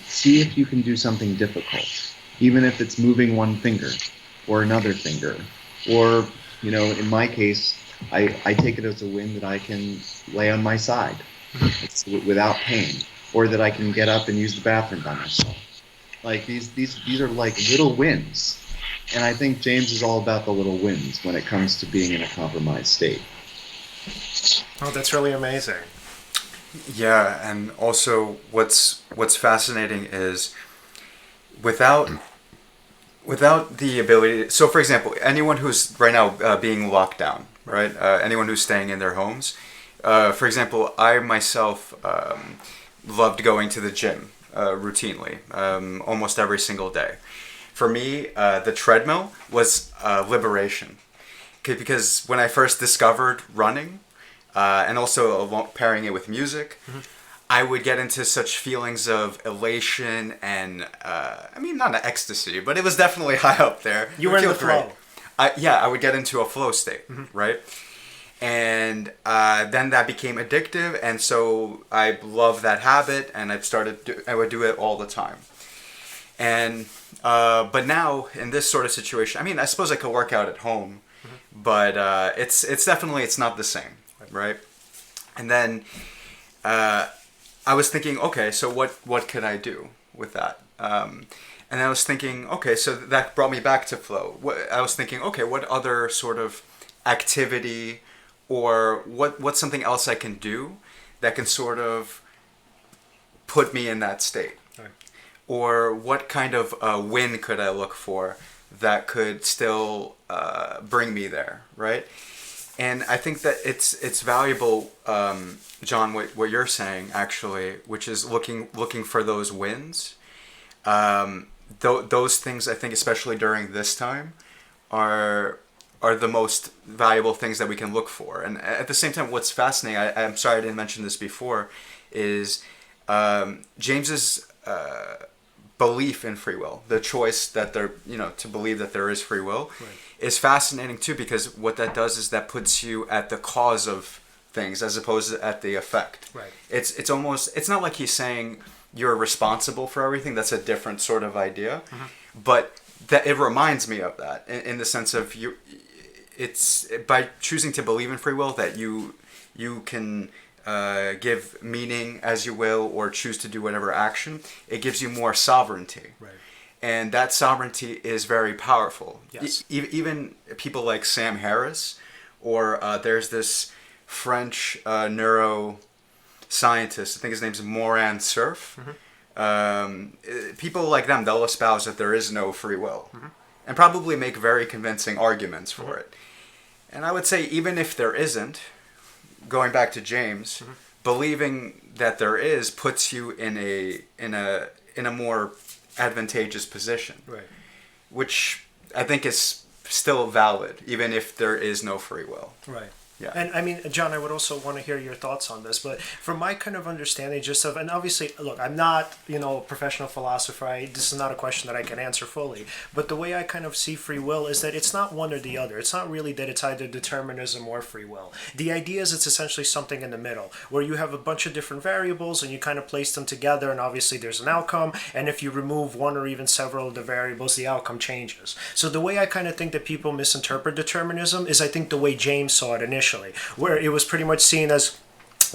See if you can do something difficult, even if it's moving one finger or another finger, or, in my case, I take it as a win that I can lay on my side without pain, or that I can get up and use the bathroom by myself. Like these are like little wins. And I think James is all about the little wins when it comes to being in a compromised state. Oh, that's really amazing. Yeah, and also what's fascinating is without the ability. So, for example, anyone who's right now being locked down, right? Anyone who's staying in their homes. For example, I myself loved going to the gym routinely, almost every single day. For me, the treadmill was liberation, because when I first discovered running, and also pairing it with music, I would get into such feelings of elation and, not an ecstasy, but it was definitely high up there. You were in the flow. I would get into a flow state, right? And then that became addictive, and so I love that habit, and I would do it all the time. And but now in this sort of situation, I mean, I suppose I could work out at home, but it's definitely it's not the same, right? And then I was thinking, okay, so what could I do with that? And I was thinking, okay, so that brought me back to flow. I was thinking, okay, what other sort of activity or what's something else I can do that can sort of put me in that state? Right. Or what kind of win could I look for that could still bring me there, right? And I think that it's valuable, John, what you're saying actually, which is looking for those wins. Those things, I think, especially during this time, are the most valuable things that we can look for. And at the same time, what's fascinating, I'm sorry I didn't mention this before, is James's belief in free will, the choice that to believe that there is free will, right, is fascinating too, because what that does is that puts you at the cause of things as opposed to at the effect. Right. It's almost, it's not like he's saying you're responsible for everything. That's a different sort of idea, but that it reminds me of that in the sense of it's by choosing to believe in free will that you can give meaning as you will or choose to do whatever action. It gives you more sovereignty. Right. And that sovereignty is very powerful. Yes. Even people like Sam Harris, or there's this French neuroscientist, I think his name's Moran Cerf. People like them, they'll espouse that there is no free will, and probably make very convincing arguments for it. And I would say even if there isn't, going back to James, believing that there is puts you in a more advantageous position, right, which I think is still valid even if there is no free will. Right. Yeah. And I mean, John, I would also want to hear your thoughts on this, but from my kind of understanding and obviously, look, I'm not, a professional philosopher. This is not a question that I can answer fully, but the way I kind of see free will is that it's not one or the other. It's not really that it's either determinism or free will. The idea is it's essentially something in the middle where you have a bunch of different variables and you kind of place them together, and obviously there's an outcome, and if you remove one or even several of the variables, the outcome changes. So the way I kind of think that people misinterpret determinism is I think the way James saw it initially, where it was pretty much seen as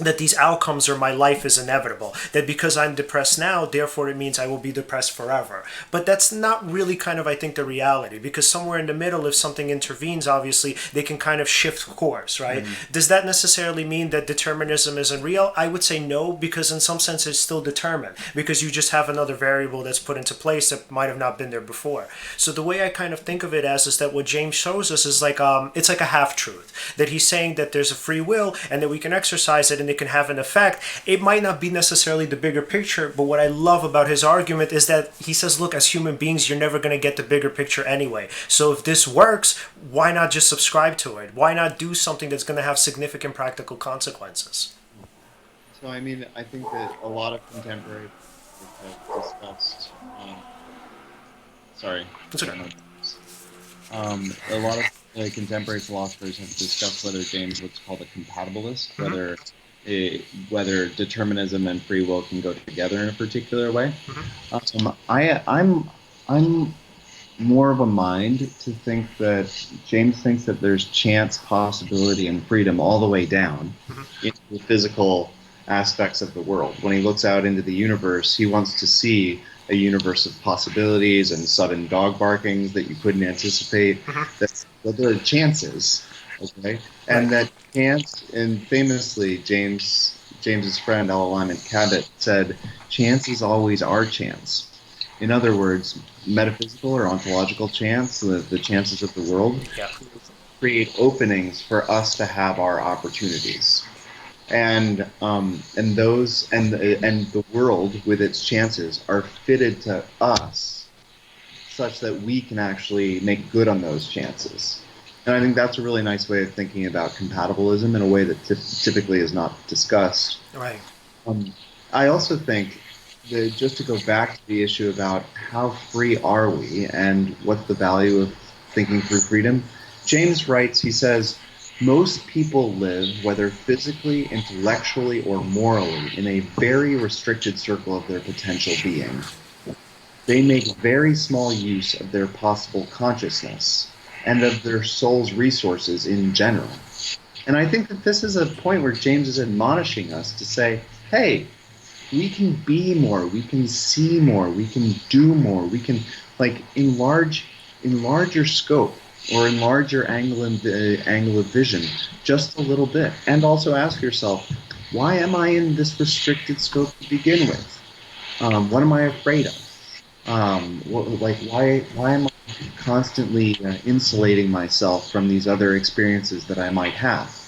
that these outcomes or my life is inevitable, that because I'm depressed now, therefore it means I will be depressed forever. But that's not really kind of, I think, the reality, because somewhere in the middle, if something intervenes, obviously they can kind of shift course, right? Does that necessarily mean that determinism isn't real? I would say no, because in some sense it's still determined, because you just have another variable that's put into place that might have not been there before. So the way I kind of think of it as is that what James shows us is like it's like a half-truth, that he's saying that there's a free will and that we can exercise it and it can have an effect. It might not be necessarily the bigger picture, but what I love about his argument is that he says, look, as human beings, you're never going to get the bigger picture anyway. So if this works, why not just subscribe to it? Why not do something that's going to have significant practical consequences? So, I mean, I think that a lot of contemporary have discussed... sorry. A lot of contemporary philosophers have discussed whether James was called a compatibilist, whether determinism and free will can go together in a particular way. I'm more of a mind to think that James thinks that there's chance, possibility, and freedom all the way down into the physical aspects of the world. When he looks out into the universe, he wants to see a universe of possibilities and sudden dog barkings that you couldn't anticipate. That there are chances, okay? And that chance, and famously, James's friend, Lyman Cabot, said, chance is always our chance. In other words, metaphysical or ontological chance, the chances of the world, create openings for us to have our opportunities. And the world with its chances are fitted to us such that we can actually make good on those chances. And I think that's a really nice way of thinking about compatibilism in a way that typically is not discussed. Right. I also think that, just to go back to the issue about how free are we and what's the value of thinking through freedom. James writes, he says, most people live, whether physically, intellectually, or morally, in a very restricted circle of their potential being. They make very small use of their possible consciousness and of their soul's resources in general. And I think that this is a point where James is admonishing us to say, hey, we can be more, we can see more, we can do more, we can enlarge your scope or enlarge your angle of vision just a little bit. And also ask yourself, why am I in this restricted scope to begin with? What am I afraid of? Why am I constantly insulating myself from these other experiences that I might have?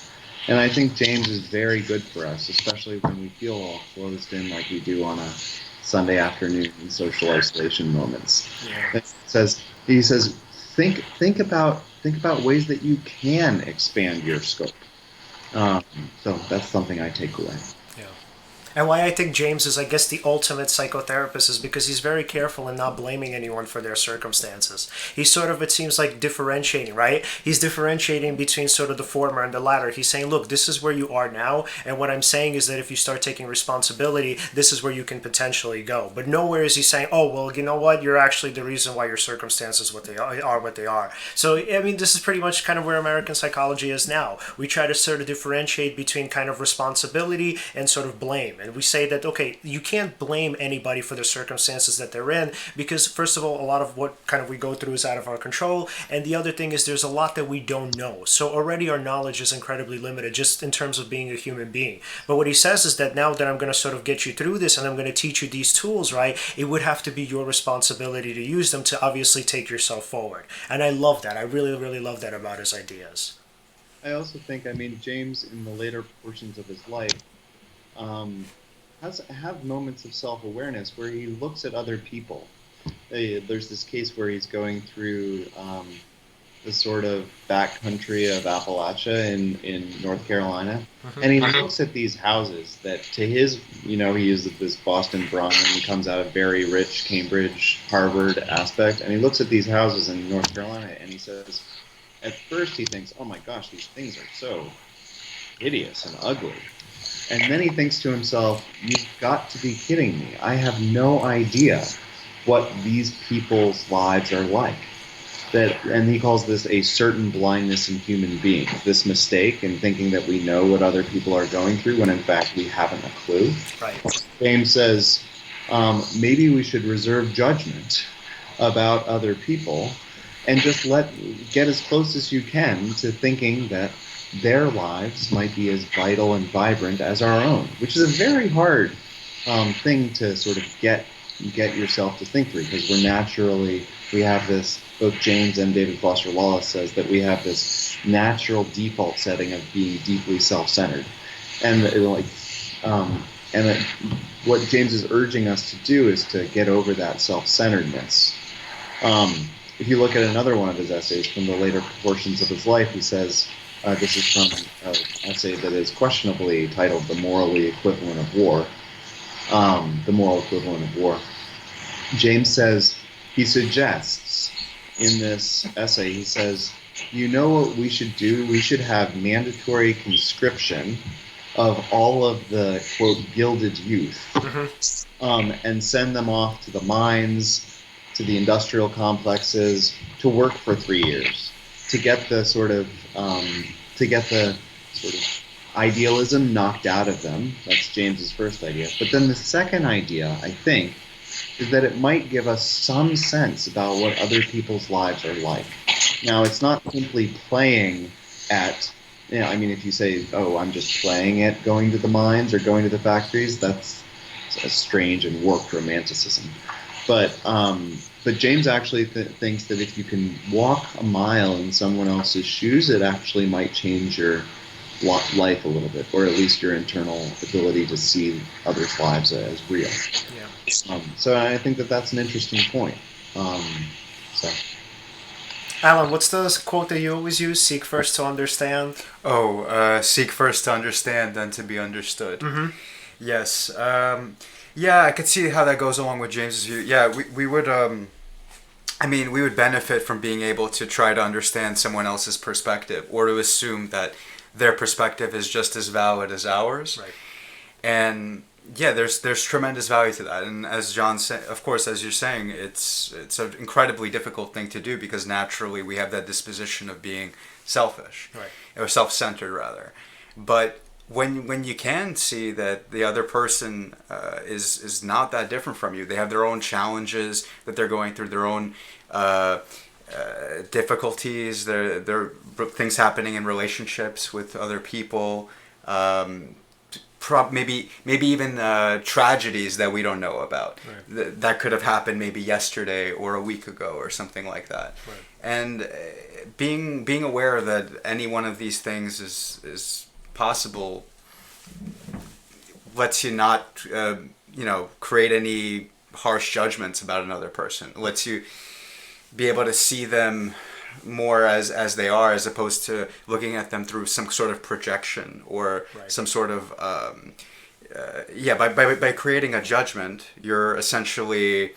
And I think James is very good for us, especially when we feel all closed in like we do on a Sunday afternoon in social isolation moments. Yeah. He says, think about ways that you can expand your scope. So that's something I take away. And why I think James is, I guess, the ultimate psychotherapist is because he's very careful in not blaming anyone for their circumstances. He's sort of, it seems like, differentiating, right? He's differentiating between sort of the former and the latter. He's saying, look, this is where you are now, and what I'm saying is that if you start taking responsibility, this is where you can potentially go. But nowhere is he saying, oh, well, you know what? You're actually the reason why your circumstances are what they are. So, I mean, this is pretty much kind of where American psychology is now. We try to sort of differentiate between kind of responsibility and sort of blame. And we say that, okay, you can't blame anybody for the circumstances that they're in because, first of all, a lot of what kind of we go through is out of our control. And the other thing is there's a lot that we don't know. So already our knowledge is incredibly limited just in terms of being a human being. But what he says is that now that I'm going to sort of get you through this and I'm going to teach you these tools, right, it would have to be your responsibility to use them to obviously take yourself forward. And I love that. I really, really love that about his ideas. I also think, I mean, James, in the later portions of his life, have moments of self-awareness where he looks at other people. There's this case where he's going through the sort of backcountry of Appalachia in North Carolina, and he looks at these houses that, to his, he is this Boston Brahmin, he comes out of very rich Cambridge, Harvard aspect, and he looks at these houses in North Carolina, and he says, at first he thinks, oh my gosh, these things are so hideous and ugly. And then he thinks to himself, you've got to be kidding me. I have no idea what these people's lives are like. And he calls this a certain blindness in human beings, this mistake in thinking that we know what other people are going through when in fact we haven't a clue. Right. James says, maybe we should reserve judgment about other people and just get as close as you can to thinking that their lives might be as vital and vibrant as our own, which is a very hard thing to sort of get yourself to think through, because we have this, both James and David Foster Wallace says that we have this natural default setting of being deeply self-centered, and what James is urging us to do is to get over that self-centeredness. If you look at another one of his essays from the later portions of his life, he says, this is from an essay that is questionably titled The Moral Equivalent of War. The Moral Equivalent of War. James says, he suggests in this essay, he says, you know what we should do? We should have mandatory conscription of all of the, quote, gilded youth, and send them off to the mines, to the industrial complexes, to work for 3 years, to get the sort of idealism knocked out of them. That's James's first idea. But then the second idea, I think, is that it might give us some sense about what other people's lives are like. Now, it's not simply playing at, if you say, oh, I'm just playing at going to the mines or going to the factories, that's a strange and warped romanticism. But James actually thinks that if you can walk a mile in someone else's shoes, it actually might change your life a little bit, or at least your internal ability to see others' lives as real. Yeah. So I think that that's an interesting point. Alan, what's the quote that you always use? Seek first to understand. Seek first to understand, then to be understood. Mm-hmm. Yes. Yeah, I could see how that goes along with James's view. Yeah, we would. I mean, we would benefit from being able to try to understand someone else's perspective, or to assume that their perspective is just as valid as ours. Right. And yeah, there's tremendous value to that. And as John said, of course, as you're saying, it's an incredibly difficult thing to do because naturally we have that disposition of being selfish, Right. or self-centered rather. But when you can see that the other person is not that different from you, they have their own challenges that they're going through, their own difficulties, their things happening in relationships with other people. Maybe even tragedies that we don't know about. Right. That could have happened maybe yesterday or a week ago or something like that. Right. And being aware that any one of these things is possible lets you not create any harsh judgments about another person. It lets you be able to see them more as they are, as opposed to looking at them through some sort of projection or Right. some sort of by creating a judgment, you're essentially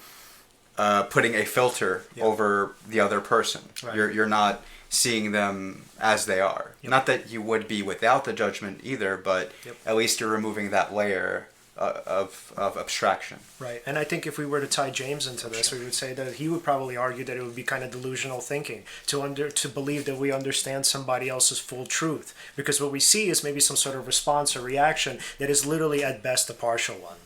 putting a filter over the other person. Right. You're not seeing them as they are. Yep. Not that you would be without the judgment either, but at least you're removing that layer of abstraction. Right, and I think if we were to tie James into this, we would say that he would probably argue that it would be kind of delusional thinking to believe that we understand somebody else's full truth, because what we see is maybe some sort of response or reaction that is literally at best a partial one.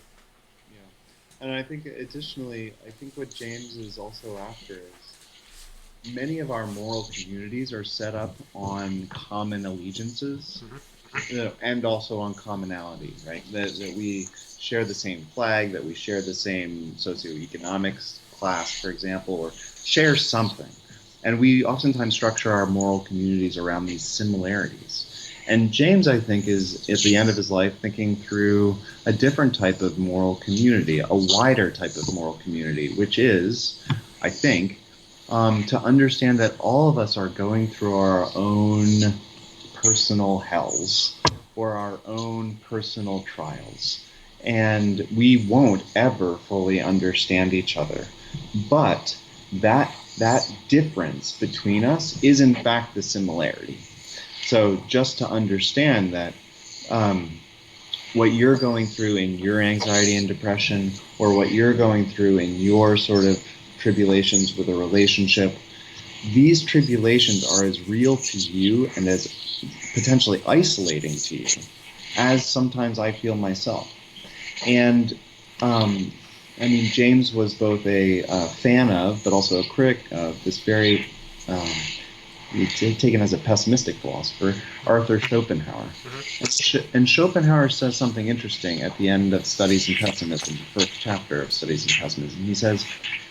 Yeah, and I think additionally, I think what James is also after is many of our moral communities are set up on common allegiances. And also on commonality, right? That we share the same flag, that we share the same socioeconomics class, for example, or share something. And we oftentimes structure our moral communities around these similarities. And James, I think, is at the end of his life thinking through a different type of moral community, a wider type of moral community, which is, I think, to understand that all of us are going through our own personal hells or our own personal trials, and we won't ever fully understand each other, but that difference between us is in fact the similarity. So just to understand that what you're going through in your anxiety and depression, or what you're going through in your sort of tribulations with a relationship, these tribulations are as real to you and as potentially isolating to you as sometimes I feel myself. And I mean, James was both a fan of, but also a critic of this very, taken as a pessimistic philosopher, Arthur Schopenhauer. And Schopenhauer says something interesting at the end of Studies in Pessimism, the first chapter of Studies in Pessimism. He says,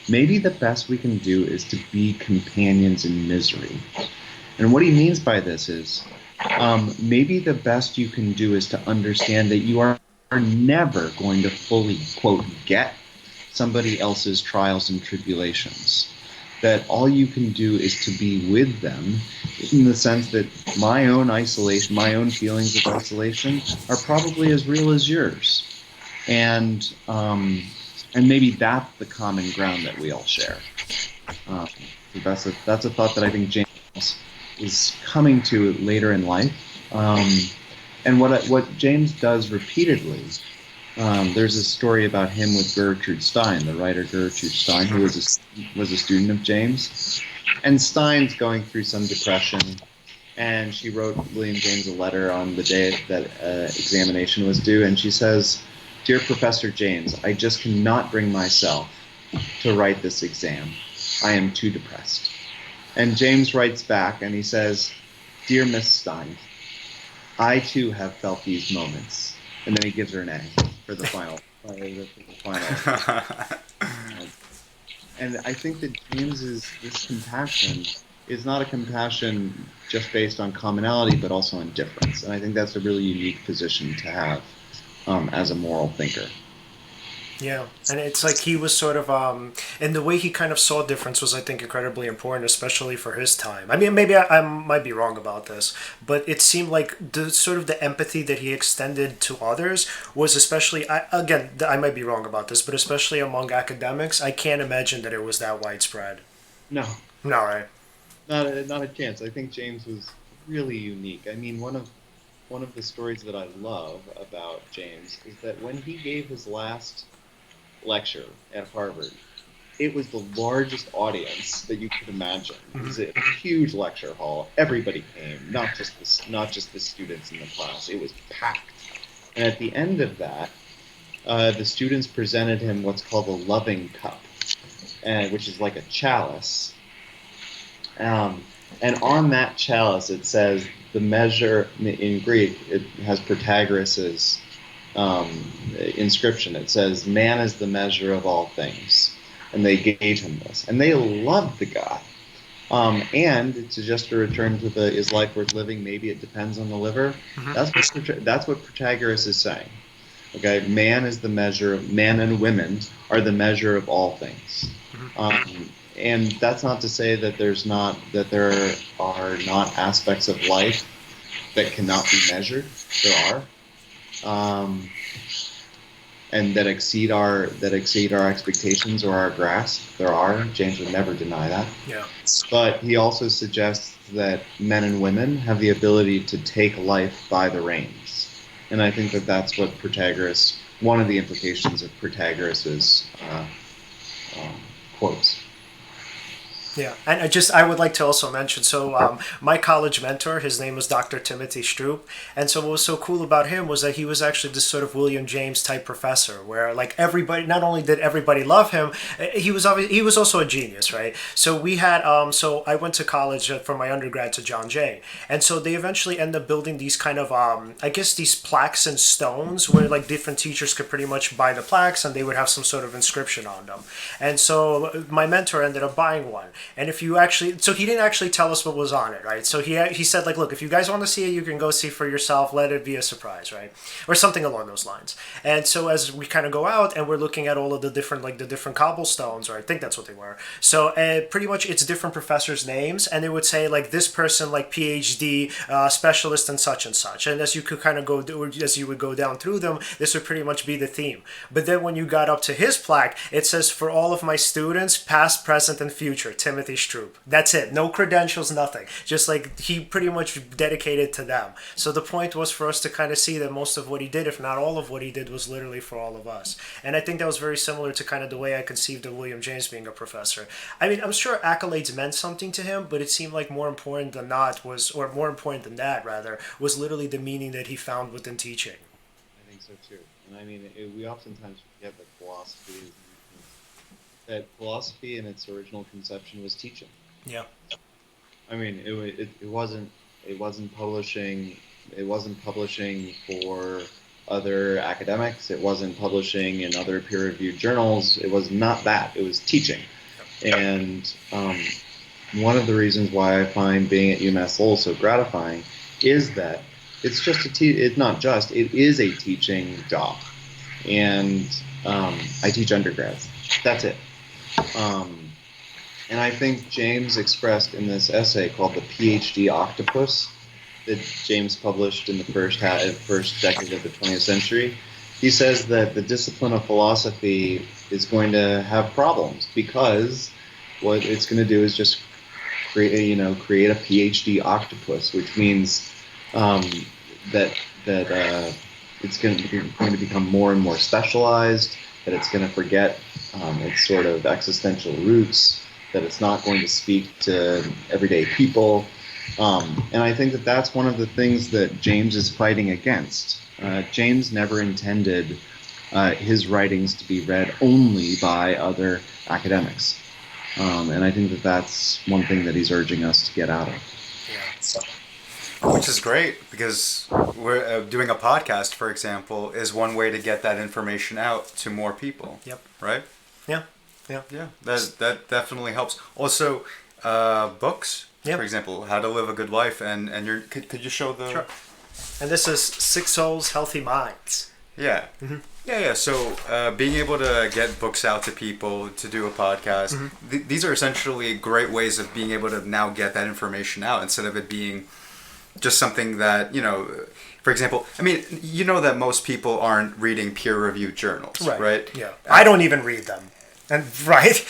maybe the best we can do is to be companions in misery. And what he means by this is, maybe the best you can do is to understand that you are never going to fully, quote, get somebody else's trials and tribulations. That all you can do is to be with them, in the sense that my own isolation, my own feelings of isolation are probably as real as yours. And maybe that's the common ground that we all share. So that's a thought that I think James is coming to later in life. And what James does repeatedly, there's a story about him with Gertrude Stein, the writer Gertrude Stein, who was a student of James. And Stein's going through some depression, and she wrote William James a letter on the day that examination was due, and she says, "Dear Professor James, I just cannot bring myself to write this exam. I am too depressed." And James writes back and he says, "Dear Miss Stein, I too have felt these moments." And then he gives her an A for the final. And I think that James's this compassion is not a compassion just based on commonality, but also on difference. And I think that's a really unique position to have as a moral thinker. Yeah, and it's like he was sort of, and the way he kind of saw difference was, I think, incredibly important, especially for his time. I mean, maybe I might be wrong about this, but it seemed like the sort of the empathy that he extended to others was especially, I might be wrong about this, but especially among academics, I can't imagine that it was that widespread. No, No, right? not a chance. I think James was really unique. I mean, one of the stories that I love about James is that when he gave his last lecture at Harvard, it was the largest audience that you could imagine. It was a huge lecture hall. Everybody came, not just the students in the class. It was packed. And at the end of that, the students presented him what's called a loving cup, which is like a chalice. And on that chalice, it says the measure in Greek. It has Protagoras' inscription. It says, "Man is the measure of all things," and they gave him this, and they loved the guy. And to just to return to the "is life worth living? Maybe it depends on the liver." That's what Protagoras is saying. Okay, man and women are the measure of all things. And that's not to say that there are not aspects of life that cannot be measured. There are, and that exceed our expectations or our grasp. There are. James would never deny that. Yeah. But he also suggests that men and women have the ability to take life by the reins, and I think that that's what one of the implications of Protagoras' quotes. Yeah, and I would like to also mention, so my college mentor, his name was Dr. Timothy Stroop, and so what was so cool about him was that he was actually this sort of William James type professor, where like everybody, not only did everybody love him, he was also a genius, right? So we had, so I went to college for my undergrad to John Jay, and so they eventually end up building these kind of, I guess these plaques and stones where like different teachers could pretty much buy the plaques and they would have some sort of inscription on them, and so my mentor ended up buying one. And if you actually, so he didn't actually tell us what was on it, right? So he said like, look, if you guys want to see it, you can go see for yourself. Let it be a surprise, right? Or something along those lines. And so as we kind of go out and we're looking at all of the different cobblestones, or I think that's what they were. So pretty much it's different professors' names, and it would say like this person like PhD specialist and such and such. And as you could kind of as you would go down through them, this would pretty much be the theme. But then when you got up to his plaque, it says for all of my students, past, present, and future, Timothy Stroop. That's it. No credentials, nothing. Just like he pretty much dedicated to them. So the point was for us to kind of see that most of what he did, if not all of what he did, was literally for all of us. And I think that was very similar to kind of the way I conceived of William James being a professor. I mean, I'm sure accolades meant something to him, but it seemed like more important than that was literally the meaning that he found within teaching. I think so too. And I mean, we oftentimes forget that philosophy in its original conception was teaching. Yeah. I mean, it wasn't publishing for other academics. It wasn't publishing in other peer-reviewed journals. It was not that. It was teaching. And one of the reasons why I find being at UMass Lowell so gratifying is that it's just it is a teaching job. And I teach undergrads. That's it. And I think James expressed in this essay called the Phd Octopus that James published in the first decade of the 20th century. He says that the discipline of philosophy is going to have problems because what it's going to do is just create a Phd octopus, which means that it's going to become more and more specialized, that it's going to forget its sort of existential roots, that it's not going to speak to everyday people. And I think that that's one of the things that James is fighting against. James never intended his writings to be read only by other academics. And I think that that's one thing that he's urging us to get out of. Which is great, because we're doing a podcast, for example, is one way to get that information out to more people. Yep. Right? Yeah. That definitely helps. Also, books. Yep. For example, How to Live a Good Life, and could you show the? Sure. And this is Sick Souls, Healthy Minds. Yeah. Mm-hmm. Yeah. So being able to get books out to people, to do a podcast, these are essentially great ways of being able to now get that information out instead of it being just something that, for example, I mean, that most people aren't reading peer-reviewed journals, right? Yeah. I don't even read them. And right,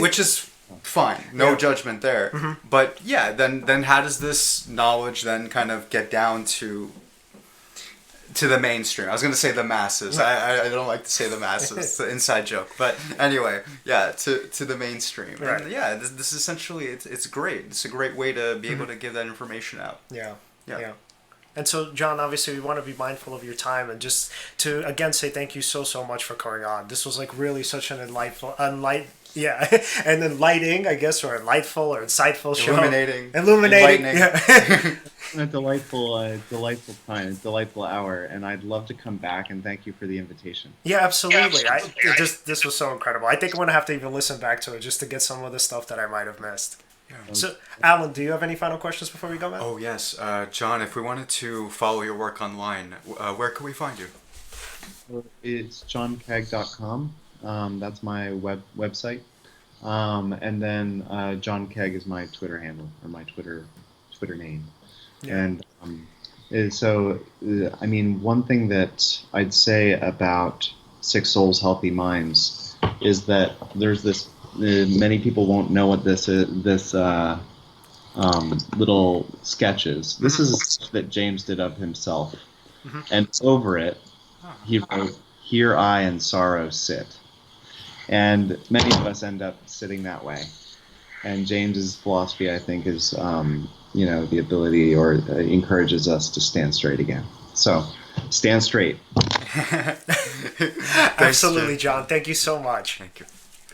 which is fine, no Yeah. judgment there. But yeah, then how does this knowledge then kind of get down to the mainstream? I was going to say the masses. I don't like to say the masses. It's an inside joke. But anyway, yeah, to the mainstream. Right. And yeah, this essentially, it's great. It's a great way to be able to give that information out. Yeah. Yeah. Yeah. And so, John, obviously, we want to be mindful of your time and just to, again, say thank you so much for coming on. This was, like, really such an enlightening, I guess, or delightful or insightful show. Illuminating. Illuminating. Yeah. A delightful time, a delightful hour, and I'd love to come back and thank you for the invitation. Yeah, absolutely. This was so incredible. I think I'm going to have to even listen back to it just to get some of the stuff that I might have missed. Yeah. So, Alen, do you have any final questions before we go, man? Oh, yes. John, if we wanted to follow your work online, where can we find you? It's johnkaag.com. That's my website. And then John Kaag is my Twitter handle, or my Twitter name. Yeah. And so, I mean, one thing that I'd say about Sick Souls, Healthy Minds is that there's this, many people won't know what this is, this little sketches. This is a sketch that James did of himself. And over it, he wrote, "Here I in sorrow sit." And many of us end up sitting that way. And James's philosophy, I think, is, the ability or encourages us to stand straight again. So, stand straight. Absolutely, John. Thank you so much. Thank you.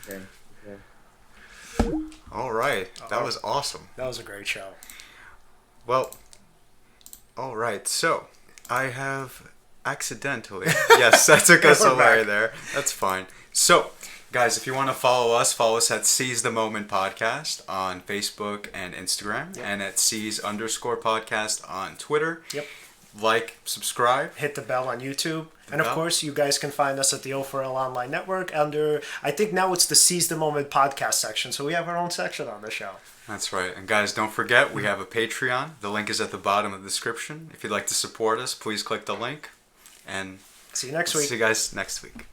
Okay. All right. That was awesome. That was a great show. Well, all right. So, I have accidentally... Yes, that took us We're away back. there. That's fine. So, guys, if you want to follow us at Seize the Moment Podcast on Facebook and Instagram, and at Seize_podcast on Twitter. Yep. Like, subscribe. Hit the bell on YouTube. And of bell. course, you guys can find us at the O4L Online Network under, I think now it's the Seize the Moment podcast section. So we have our own section on the show. That's right. And guys, don't forget, we have a Patreon. The link is at the bottom of the description. If you'd like to support us, please click the link. And See you next week. see you guys next week.